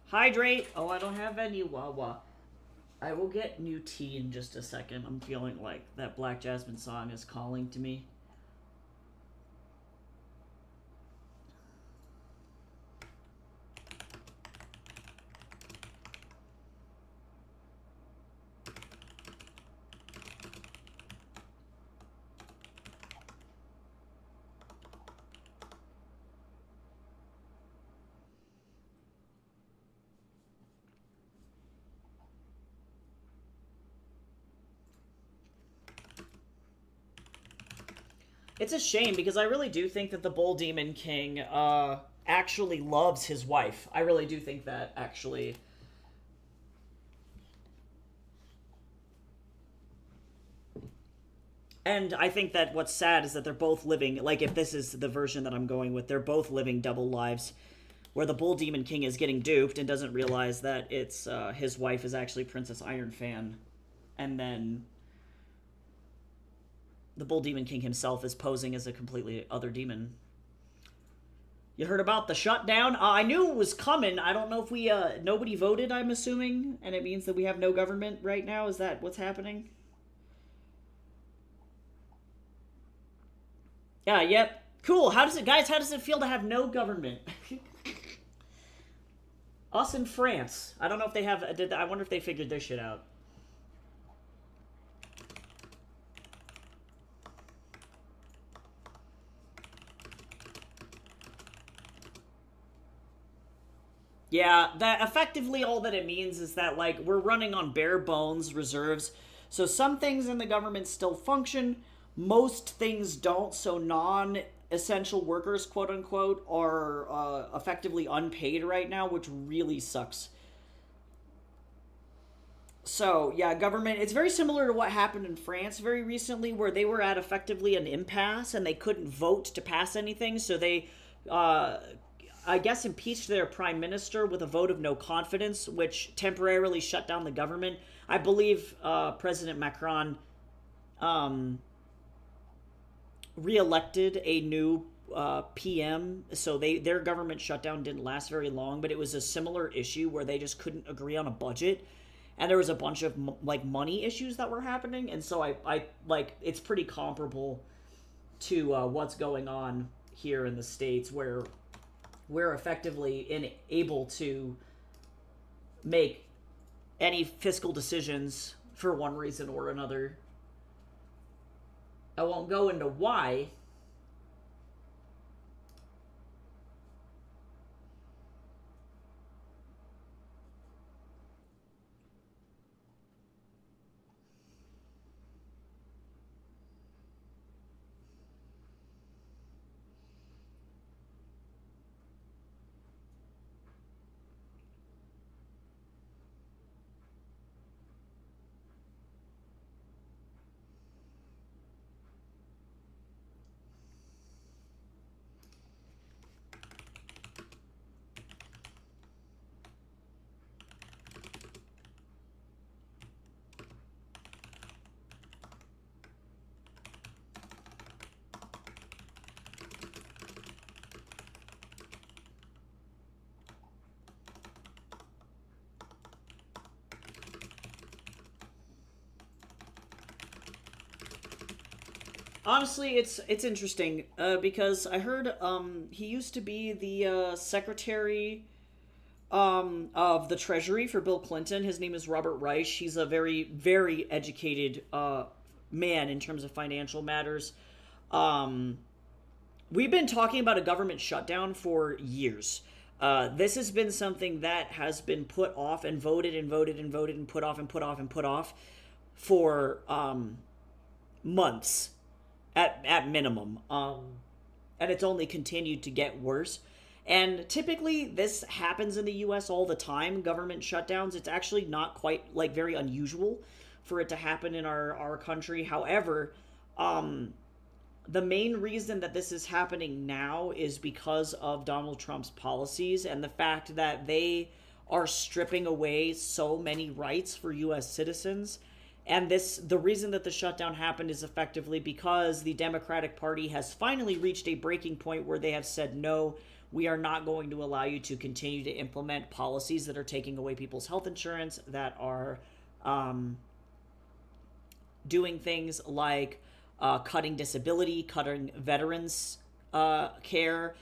Hydrate! Oh, I don't have any Wawa. I will get new tea in just a second. I'm feeling like that Black Jasmine song is calling to me. It's a shame because I really do think that the Bull Demon King actually loves his wife. I really do think that, actually. And I think that what's sad is that they're both living, like, if this is the version that I'm going with, they're both living double lives, where the Bull Demon King is getting duped and doesn't realize that it's his wife is actually Princess Ironfan, and then the Bull Demon King himself is posing as a completely other demon. You heard about the shutdown? I knew it was coming. I don't know if we, nobody voted, I'm assuming, and it means that we have no government right now. Is that what's happening? Yeah, yep. Cool. How does it feel to have no government? Us in France. I don't know if they have, I wonder if they figured their shit out. Yeah, that effectively all that it means is that, like, we're running on bare bones reserves. So some things in the government still function, most things don't. So non-essential workers, quote unquote, are effectively unpaid right now, which really sucks. So, yeah, government, it's very similar to what happened in France very recently, where they were at effectively an impasse and they couldn't vote to pass anything. So they I guess, impeached their prime minister with a vote of no confidence, which temporarily shut down the government. I believe President Macron um, re-elected a new PM, so their government shutdown didn't last very long, but it was a similar issue where they just couldn't agree on a budget, and there was a bunch of like money issues that were happening, and so I like it's pretty comparable to what's going on here in the States, where we're effectively able to make any fiscal decisions for one reason or another. I won't go into why. Honestly, it's interesting because I heard he used to be the secretary of the Treasury for Bill Clinton. His name is Robert Reich. He's a very educated man in terms of financial matters. Um, we've been talking about a government shutdown for years. This has been something that has been put off and voted and voted and voted and put off and put off and put off for months at minimum. And it's only continued to get worse. And typically, this happens in the U.S. all the time. Government shutdowns. It's actually not quite like very unusual for it to happen in our country. However, the main reason that this is happening now is because of Donald Trump's policies and the fact that they are stripping away so many rights for U.S. citizens. And the reason that the shutdown happened is effectively because the Democratic Party has finally reached a breaking point where they have said, no, we are not going to allow you to continue to implement policies that are taking away people's health insurance, that are doing things like cutting disability, cutting veterans care,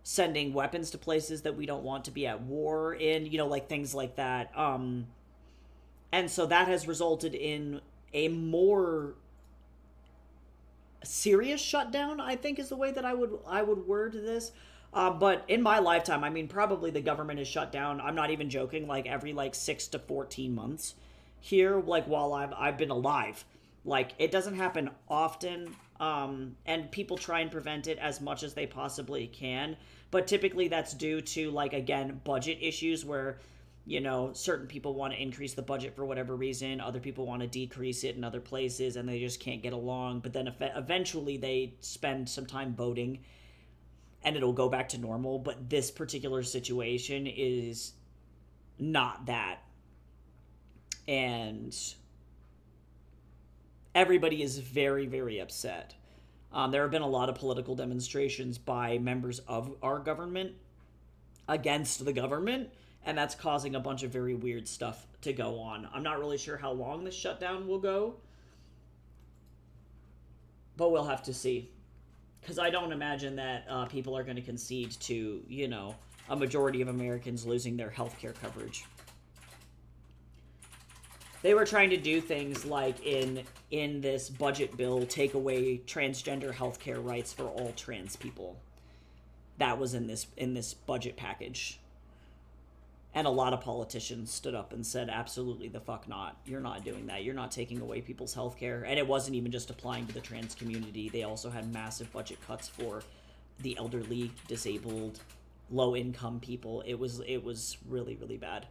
sending weapons to places that we don't want to be at war in, like things like that. And so that has resulted in a more serious shutdown, I think is the way that I would word this. But in my lifetime, I mean, probably the government is shut down. I'm not even joking. Like every 6 to 14 months here, like while I've been alive. Like it doesn't happen often, and people try and prevent it as much as they possibly can. But typically, that's due to again budget issues where certain people want to increase the budget for whatever reason, other people want to decrease it in other places, and they just can't get along. But then eventually they spend some time voting and it'll go back to normal. But this particular situation is not that. And everybody is very, very upset. There have been a lot of political demonstrations by members of our government against the government, and that's causing a bunch of very weird stuff to go on. I'm not really sure how long this shutdown will go, but we'll have to see. Because I don't imagine that people are going to concede to, a majority of Americans losing their health care coverage. They were trying to do things like in this budget bill, take away transgender health care rights for all trans people. That was in this budget package. And a lot of politicians stood up and said, absolutely the fuck not. You're not doing that. You're not taking away people's health care. And it wasn't even just applying to the trans community. They also had massive budget cuts for the elderly, disabled, low-income people. It was really, really bad.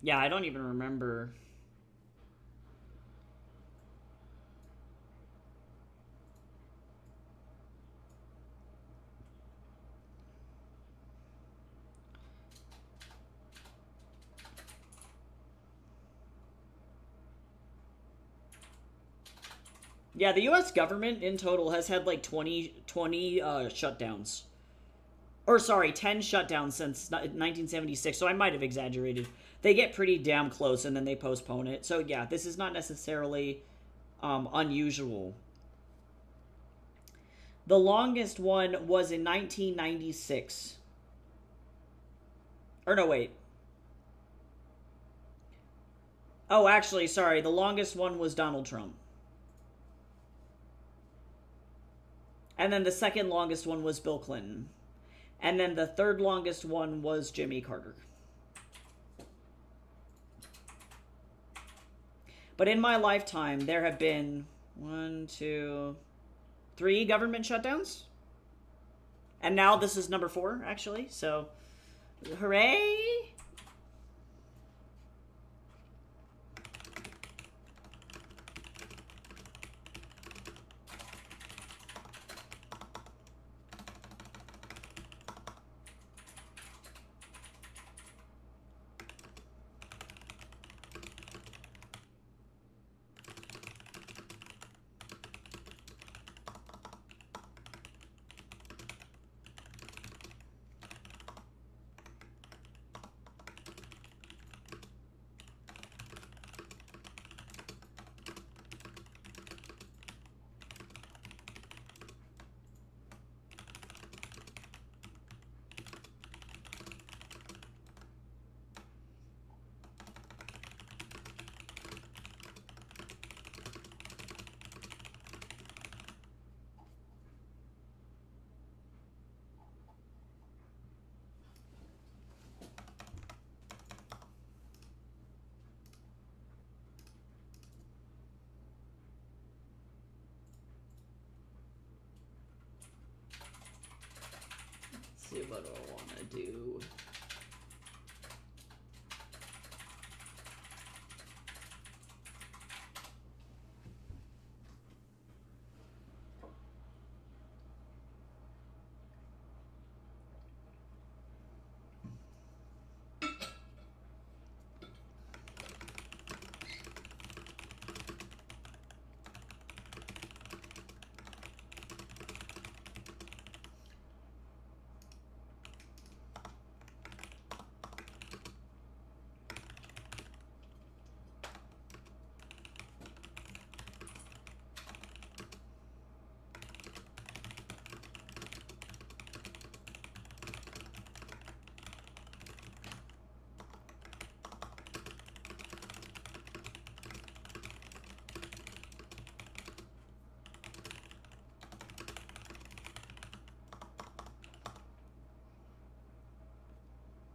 Yeah, I don't even remember. Yeah, the U.S. government in total has had like 20 shutdowns. Or sorry, 10 shutdowns since 1976. So I might have exaggerated. They get pretty damn close and then they postpone it. So yeah, this is not necessarily unusual. The longest one was in 1996. Or no, wait. Oh, actually, sorry. The longest one was Donald Trump. And then the second longest one was Bill Clinton. And then the third longest one was Jimmy Carter. But in my lifetime, there have been 3 government shutdowns. And now this is number 4, actually. So, hooray! Let's see what I want to do.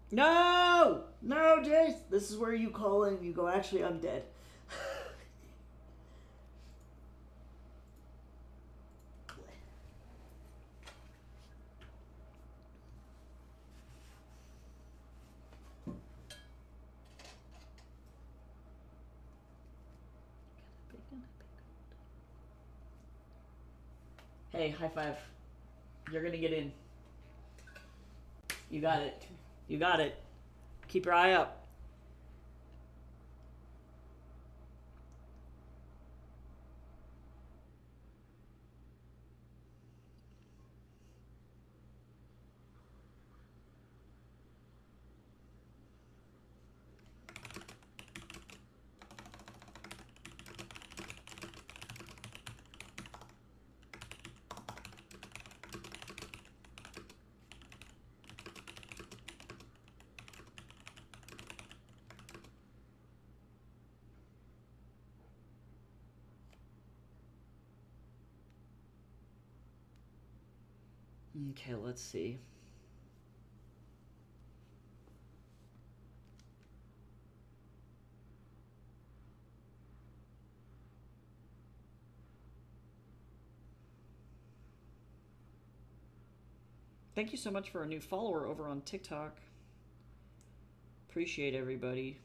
No! No, Jace! This is where you call in and you go, actually, I'm dead. Hey, high five. You're gonna get in. You got it. You got it. Keep your eye up. Okay, let's see. Thank you so much for a new follower over on TikTok. Appreciate everybody.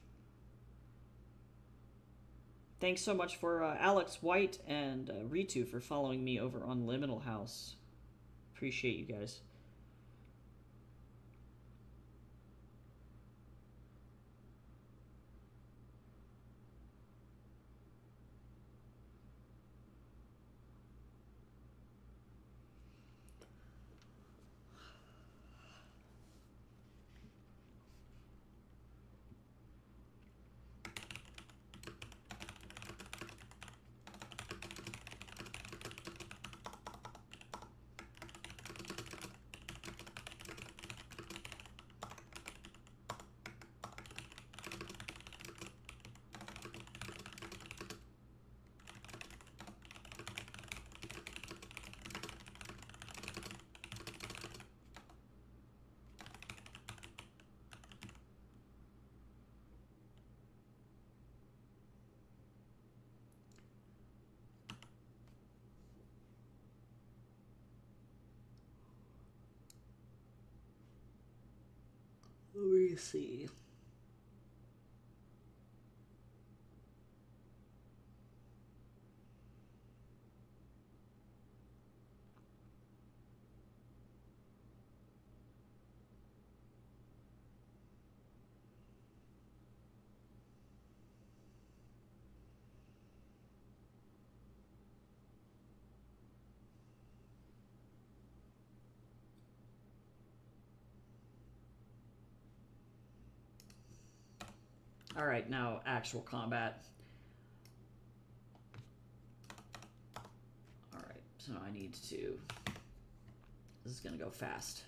Thanks so much for Alex White and Ritu for following me over on Liminal House. Appreciate you guys. Let me see. All right, now actual combat. All right, so I need to. This is gonna go fast.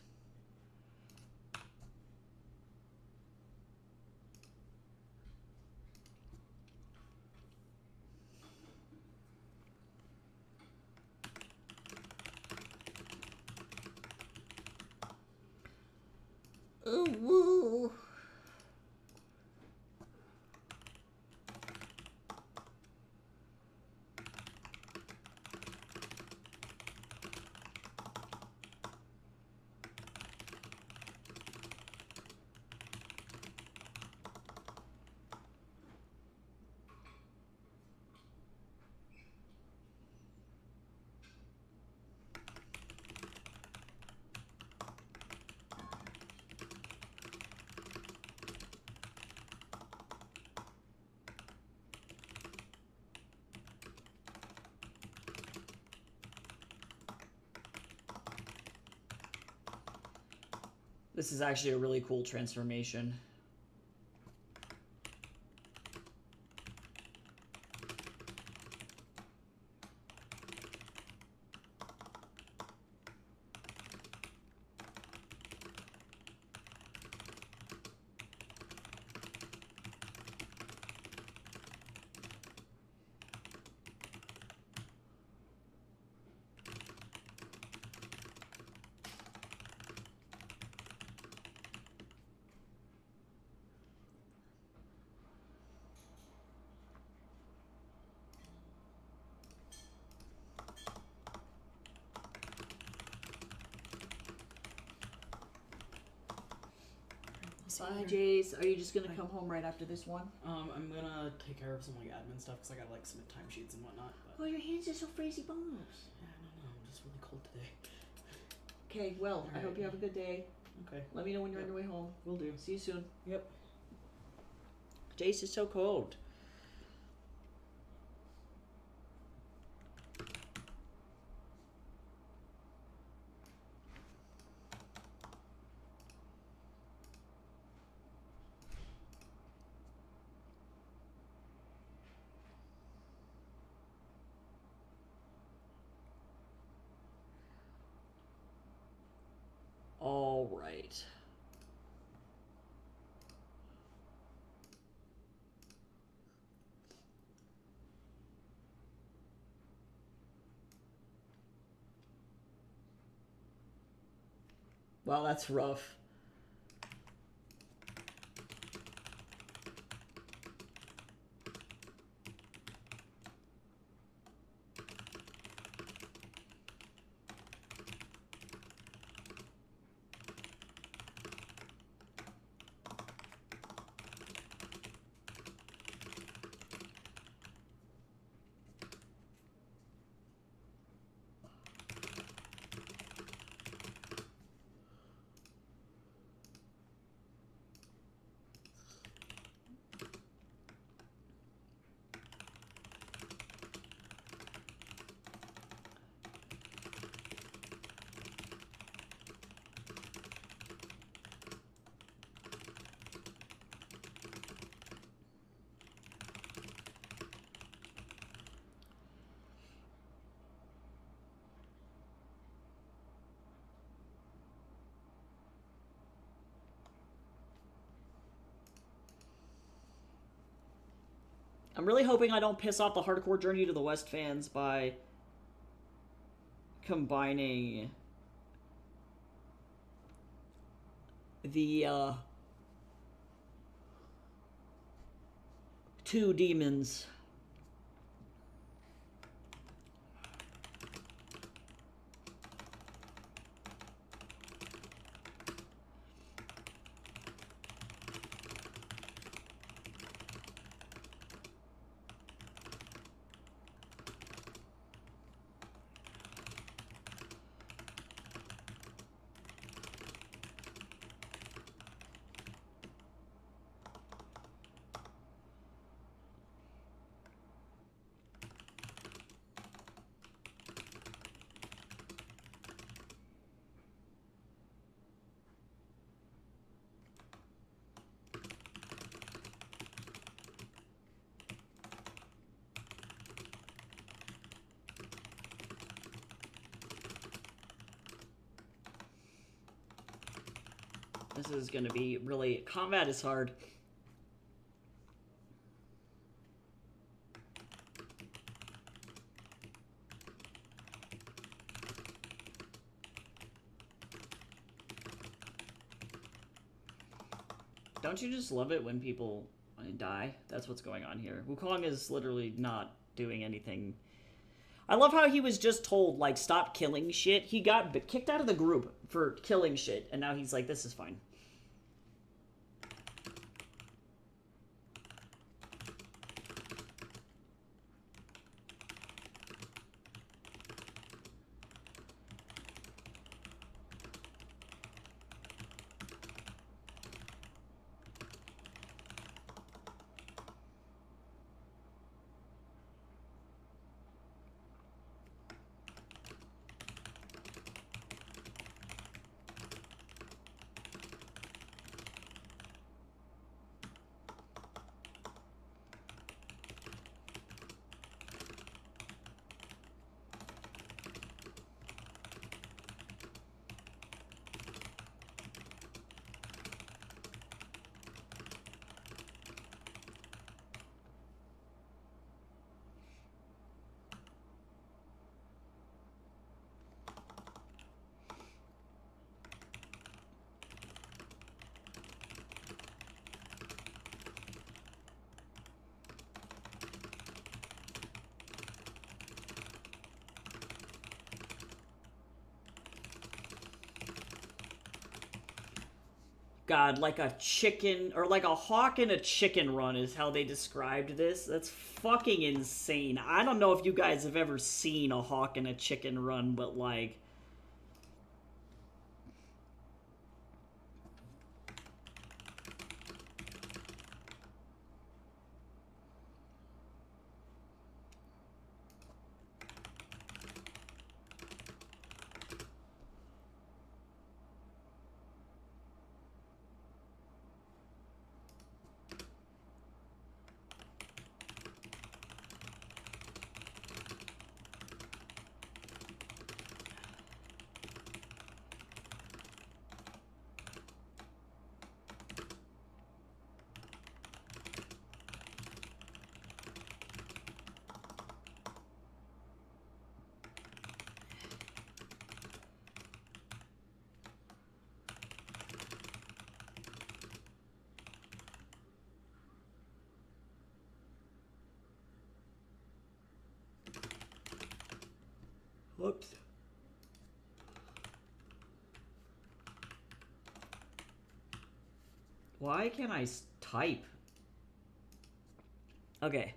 Oh, woo. This is actually a really cool transformation. Bye, Jace. Are you just gonna come home right after this one? I'm gonna take care of some like admin stuff because I gotta like submit timesheets and whatnot. But... Oh, your hands are so crazy bones. Yeah, I don't know. I'm just really cold today. Okay, well, I hope you have a good day. Okay. Let me know when you're on your way home. Will do. See you soon. Yep. Jace is so cold. All right. Well, that's rough. I'm really hoping I don't piss off the Hardcore Journey to the West fans by combining the two demons. This is going to be really... Combat is hard. Don't you just love it when people die? That's what's going on here. Wukong is literally not doing anything. I love how he was just told, like, stop killing shit. He got kicked out of the group for killing shit, and now he's like, this is fine. God, like a chicken, or like a hawk in a chicken run is how they described this. That's fucking insane. I don't know if you guys have ever seen a hawk in a chicken run, but like... Whoops. Why can't I type? Okay.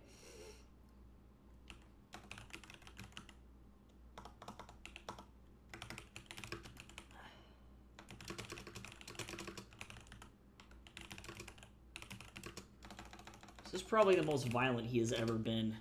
This is probably the most violent he has ever been.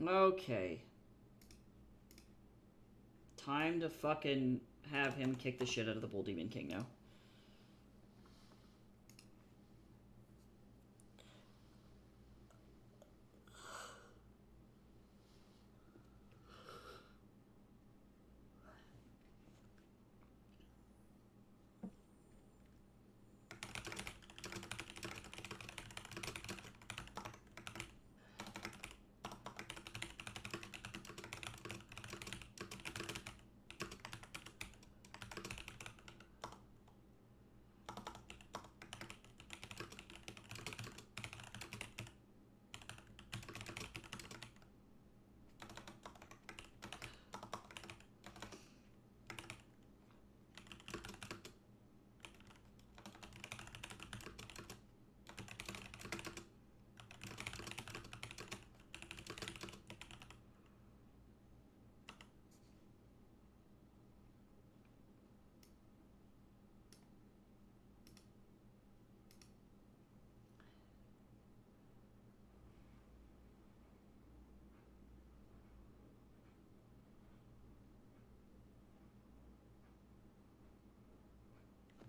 Okay. Time to fucking have him kick the shit out of the Bull Demon King now.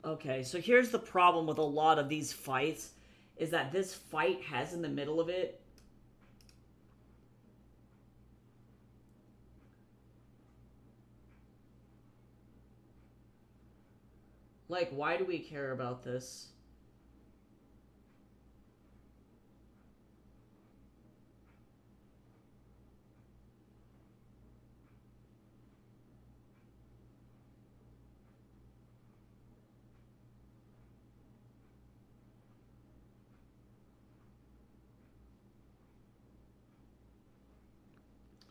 Okay, so here's the problem with a lot of these fights, is that this fight has in the middle of it like, why do we care about this?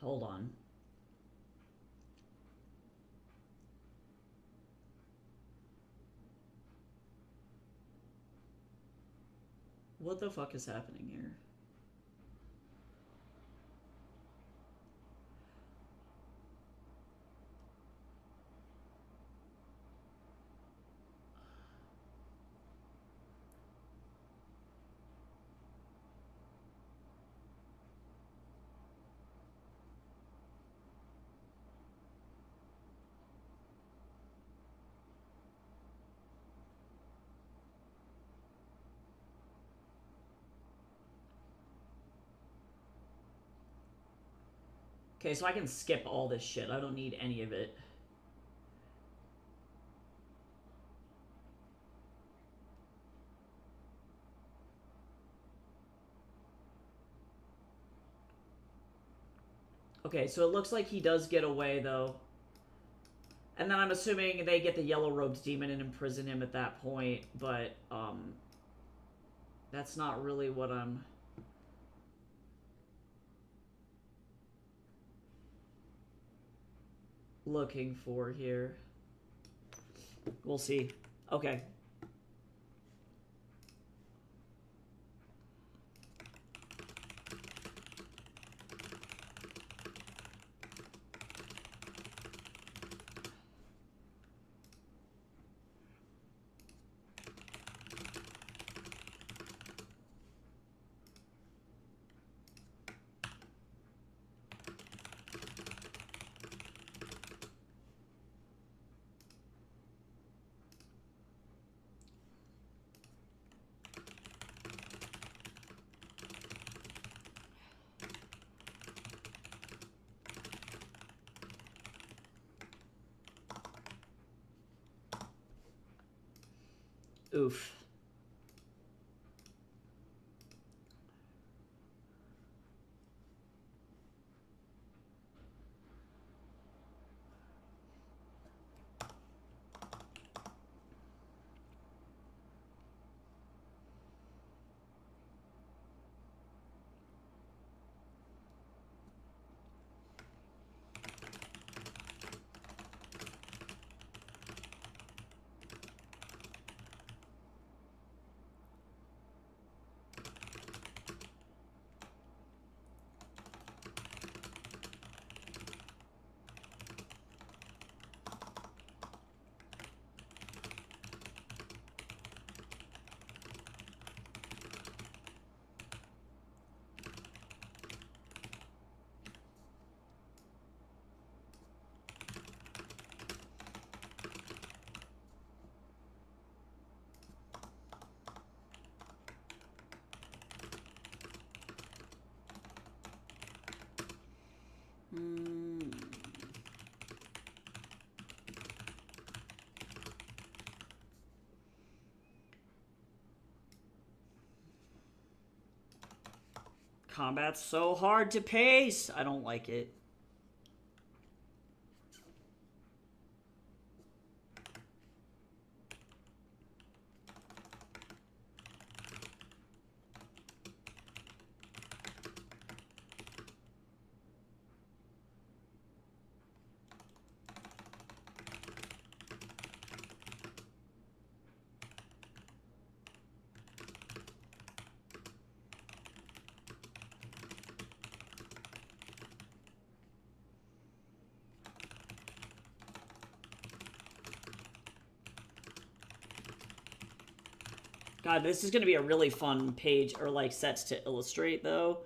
Hold on. What the fuck is happening here? Okay, so I can skip all this shit. I don't need any of it. Okay, so it looks like he does get away, though. And then I'm assuming they get the yellow-robed demon and imprison him at that point, but, that's not really what I'm looking for here. We'll see. Okay. Oof. Combat's so hard to pace. I don't like it. God, this is going to be a really fun page, or like sets to illustrate, though.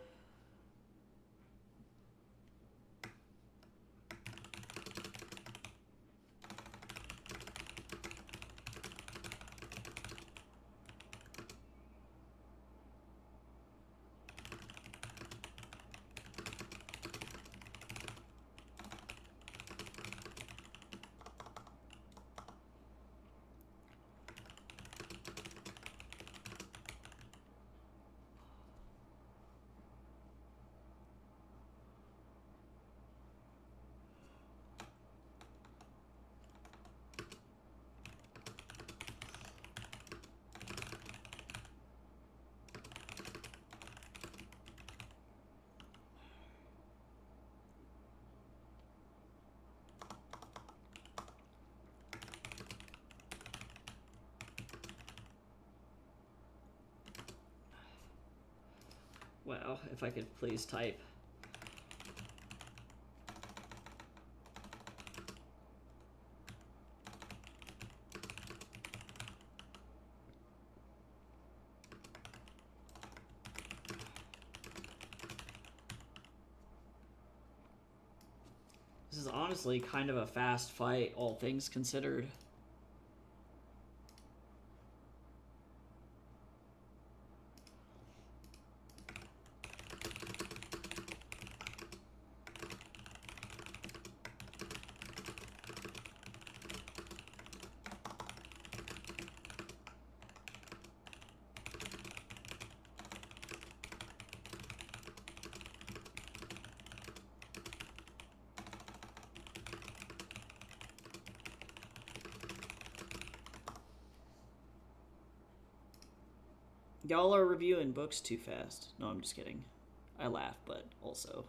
Wow, if I could please type. This is honestly kind of a fast fight, all things considered. Y'all are reviewing books too fast. No, I'm just kidding. I laugh, but also...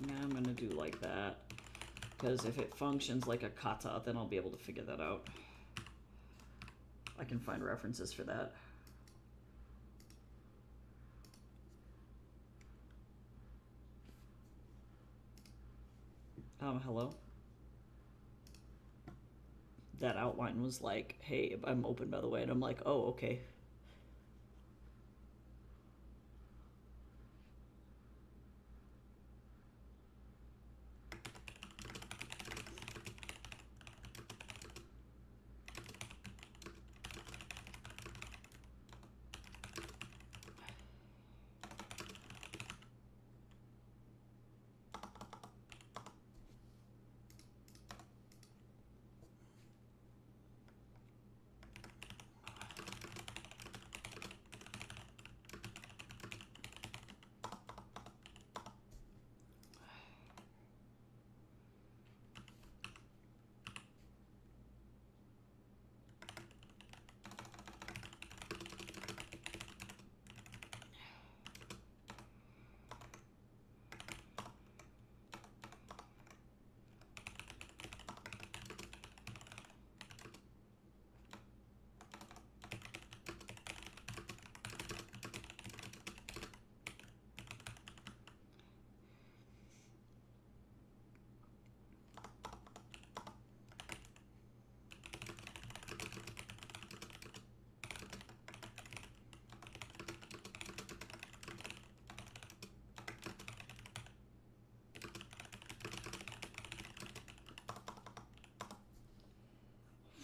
Now I'm gonna do like that, because if it functions like a kata, then I'll be able to figure that out. I can find references for that. Hello? That outline was like, hey, I'm open, by the way, and I'm like, oh, okay.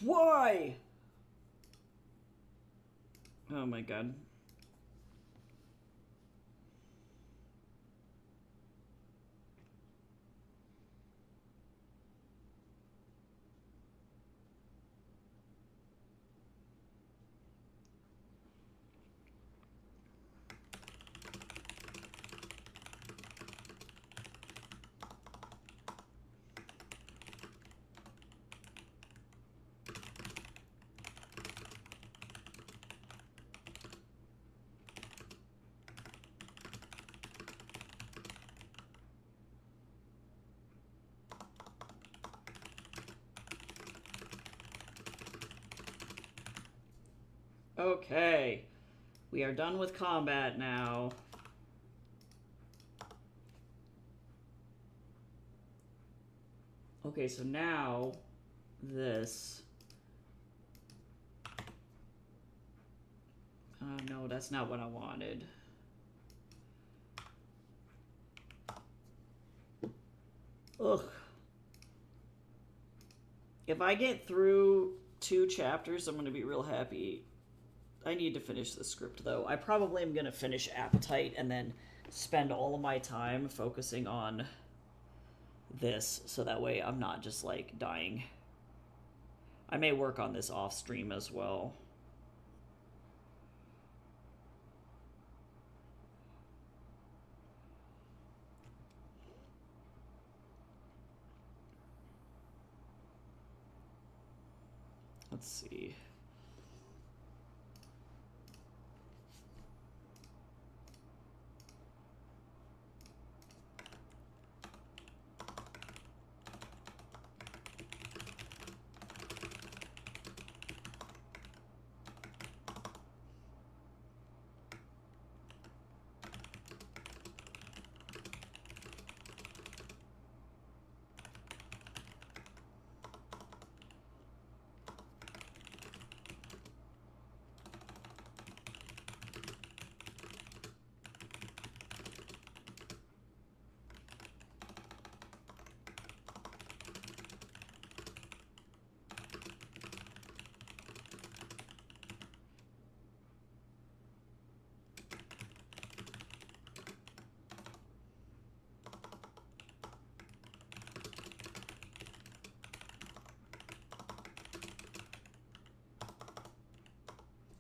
Why? Oh my god. Okay, we are done with combat now. Okay, so now this. Oh no, that's not what I wanted. Ugh. If I get through 2 chapters, I'm going to be real happy. I need to finish the script, though. I probably am going to finish Appetite and then spend all of my time focusing on this, so that way I'm not just, like, dying. I may work on this off stream as well. Let's see.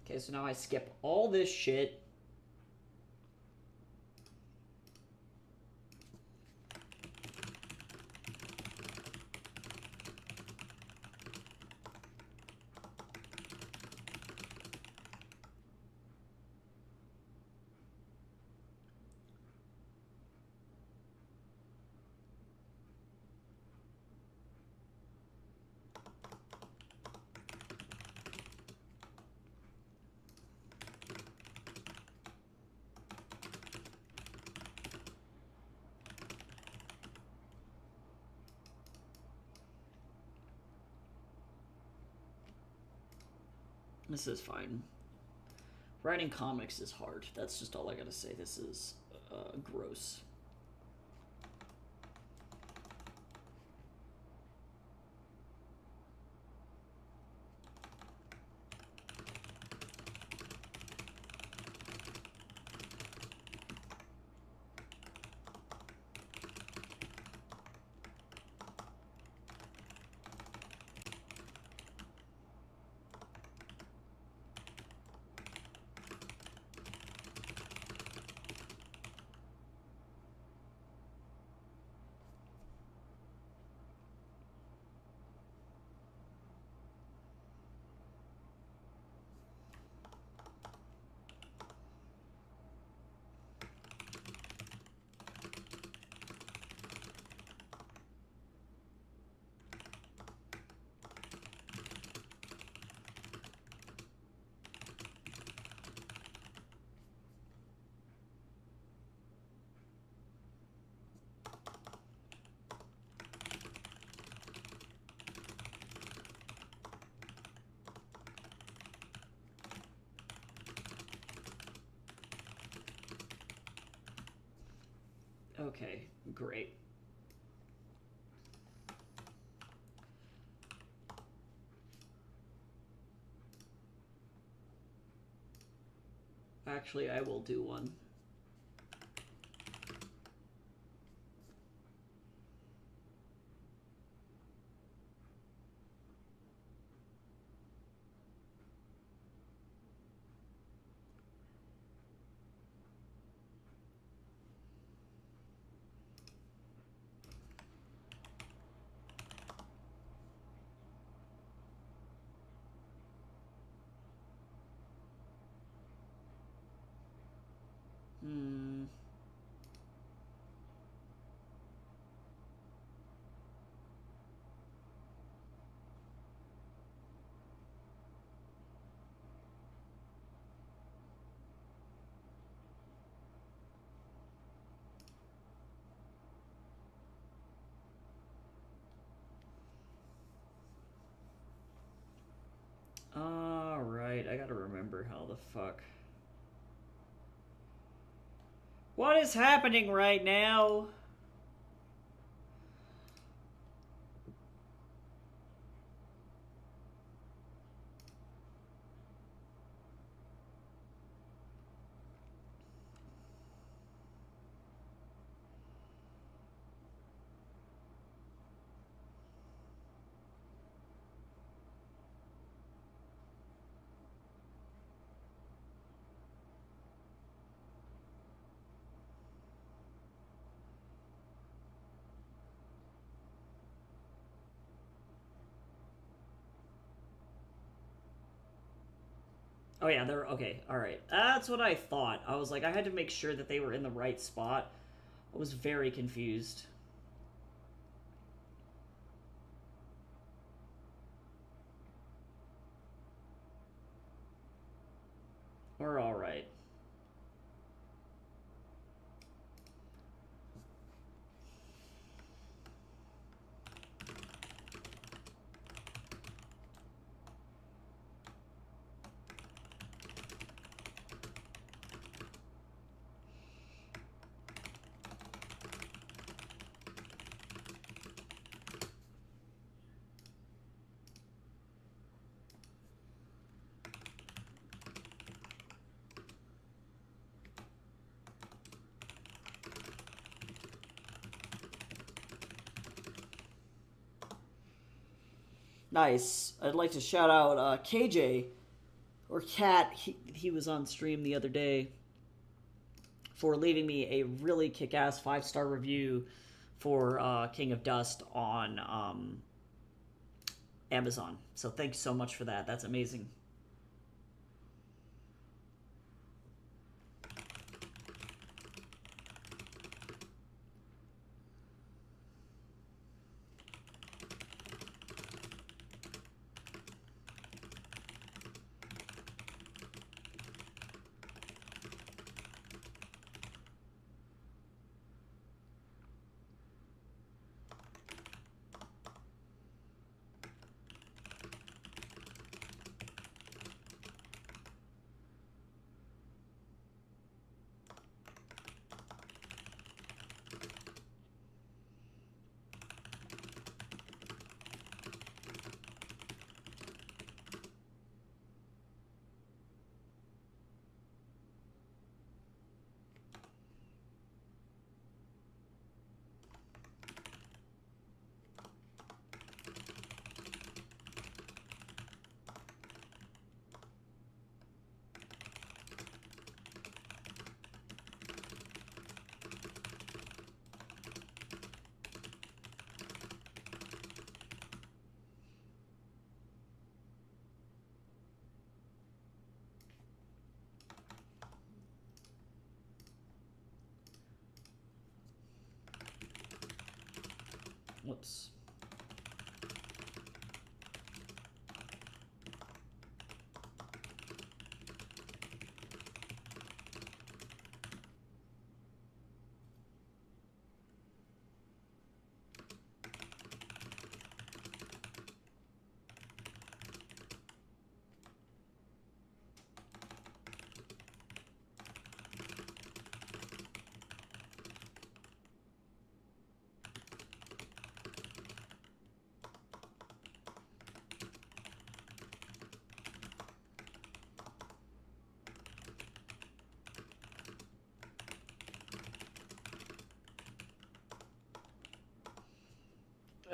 Okay, so now I skip all this shit. This is fine. Writing comics is hard. That's just all I gotta say. This is gross. Okay, great. Actually, I will do one. Alright, I gotta remember how the fuck. What is happening right now? Oh yeah, they're okay. All right, that's what I thought. I was like, I had to make sure that they were in the right spot. I was very confused. We're all right. Nice. I'd like to shout out KJ, or Cat. He was on stream the other day for leaving me a really kick-ass 5-star review for King of Dust on Amazon. So thanks so much for that. That's amazing. Whoops.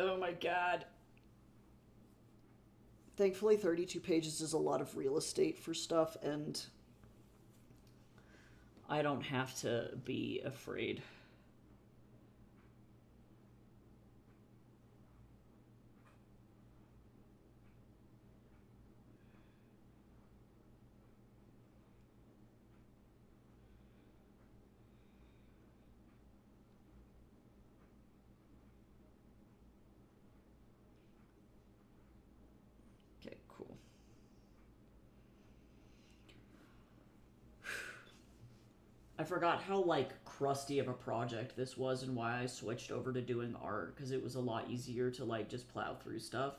Oh my god. Thankfully, 32 pages is a lot of real estate for stuff, and I don't have to be afraid. Okay, cool. I forgot how, like, crusty of a project this was and why I switched over to doing art, because it was a lot easier to, like, just plow through stuff.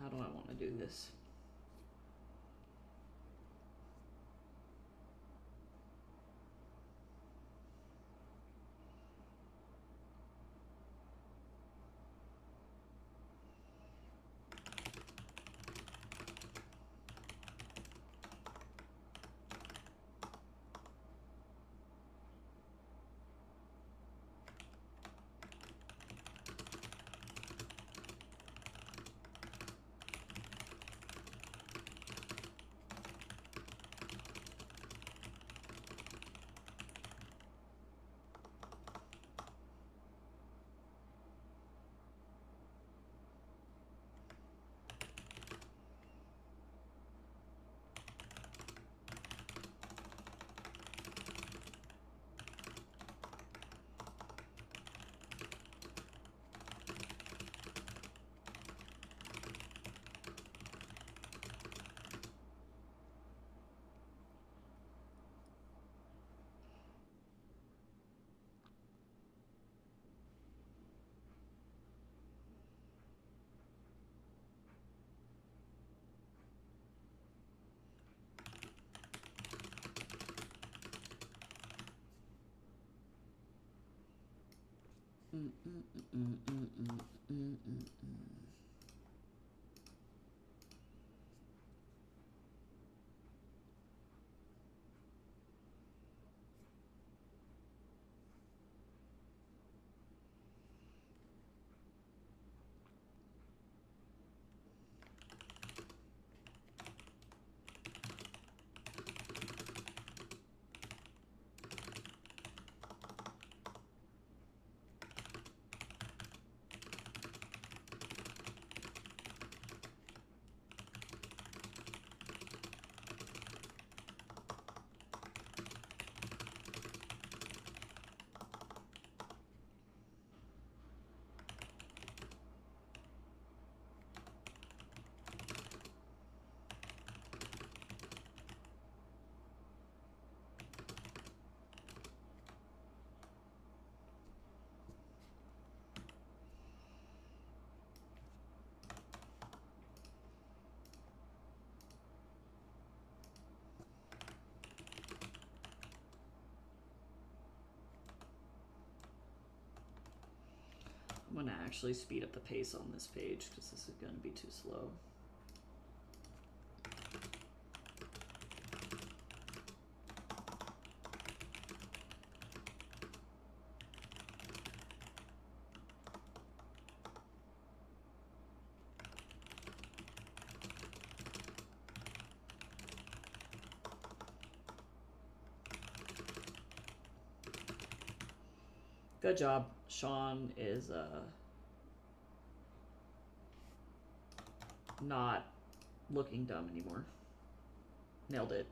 How do I want to do this? I'm gonna actually speed up the pace on this page because this is gonna be too slow. Good job. Sean is not looking dumb anymore. Nailed it.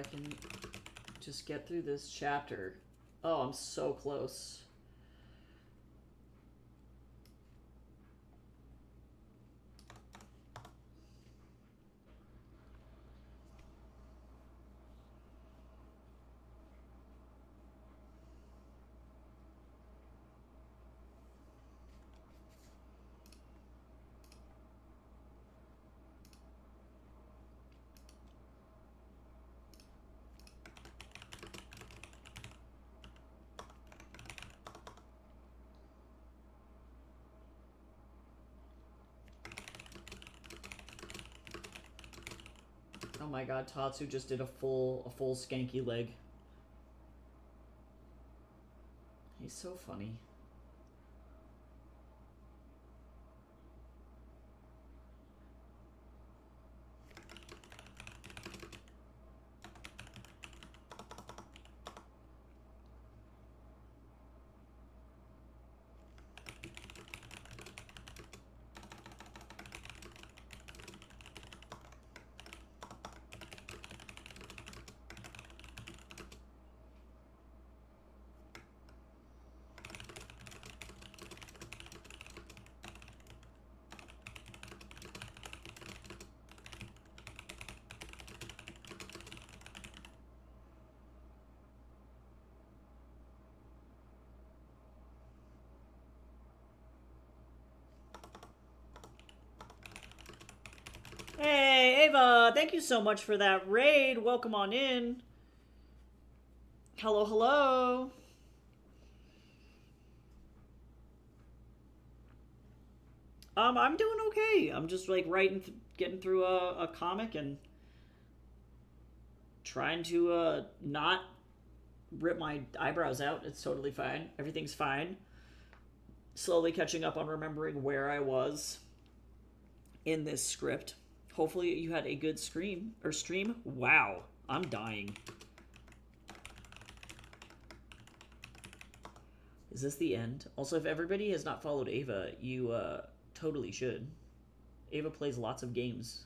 I can just get through this chapter. Oh, I'm so close. Oh my god, Tatsu just did a full skanky leg. He's so funny. Hey, Ava, thank you so much for that raid. Welcome on in. Hello, hello. I'm doing okay. I'm just like getting through a comic and trying to not rip my eyebrows out. It's totally fine. Everything's fine. Slowly catching up on remembering where I was in this script. Hopefully you had a good stream. Wow, I'm dying. Is this the end? Also, if everybody has not followed Ava, you totally should. Ava plays lots of games.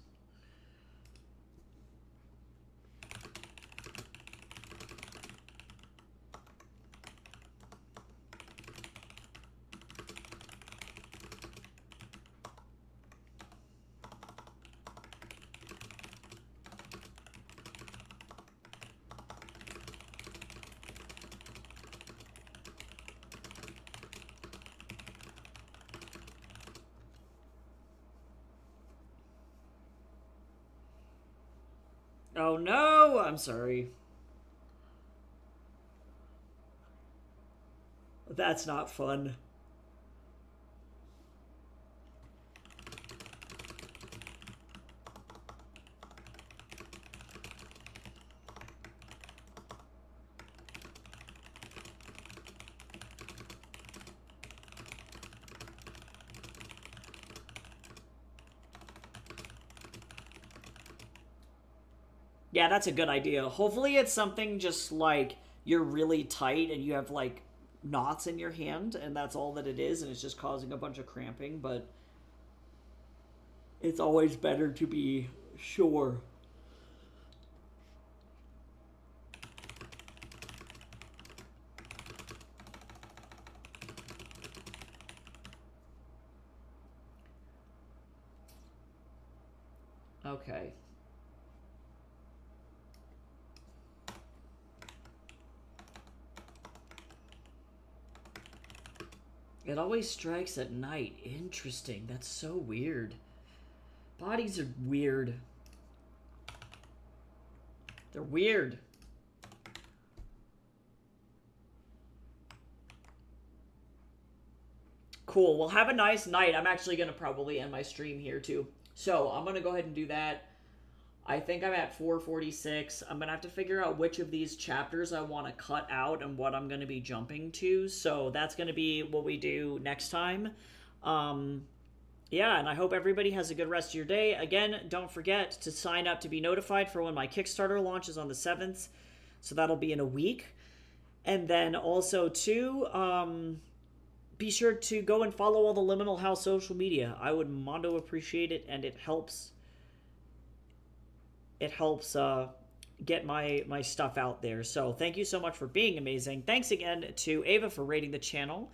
Oh no! I'm sorry. That's not fun. Yeah, that's a good idea. Hopefully it's something just like you're really tight and you have like knots in your hand and that's all that it is and it's just causing a bunch of cramping, but it's always better to be sure. Okay. It always strikes at night. Interesting. That's so weird. Bodies are weird. They're weird. Cool. Well, have a nice night. I'm actually going to probably end my stream here, too. So, I'm going to go ahead and do that. I think I'm at 446. I'm going to have to figure out which of these chapters I want to cut out and what I'm going to be jumping to. So that's going to be what we do next time. Yeah, and I hope everybody has a good rest of your day. Again, don't forget to sign up to be notified for when my Kickstarter launches on the 7th. So that'll be in a week. And then also, too, be sure to go and follow all the Liminal House social media. I would mondo appreciate it, and it helps get my stuff out there. So thank you so much for being amazing. Thanks again to Ava for rating the channel,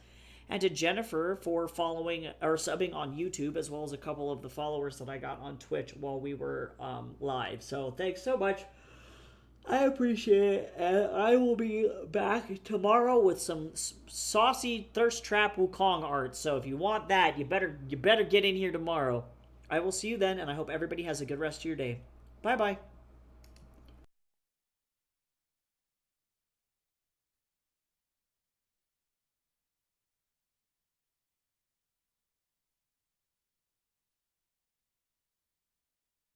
and to Jennifer for following or subbing on YouTube, as well as a couple of the followers that I got on Twitch while we were live. So thanks so much. I appreciate it, and I will be back tomorrow with some saucy Thirst Trap Wukong art. So if you want that, you better get in here tomorrow. I will see you then, and I hope everybody has a good rest of your day. Bye bye.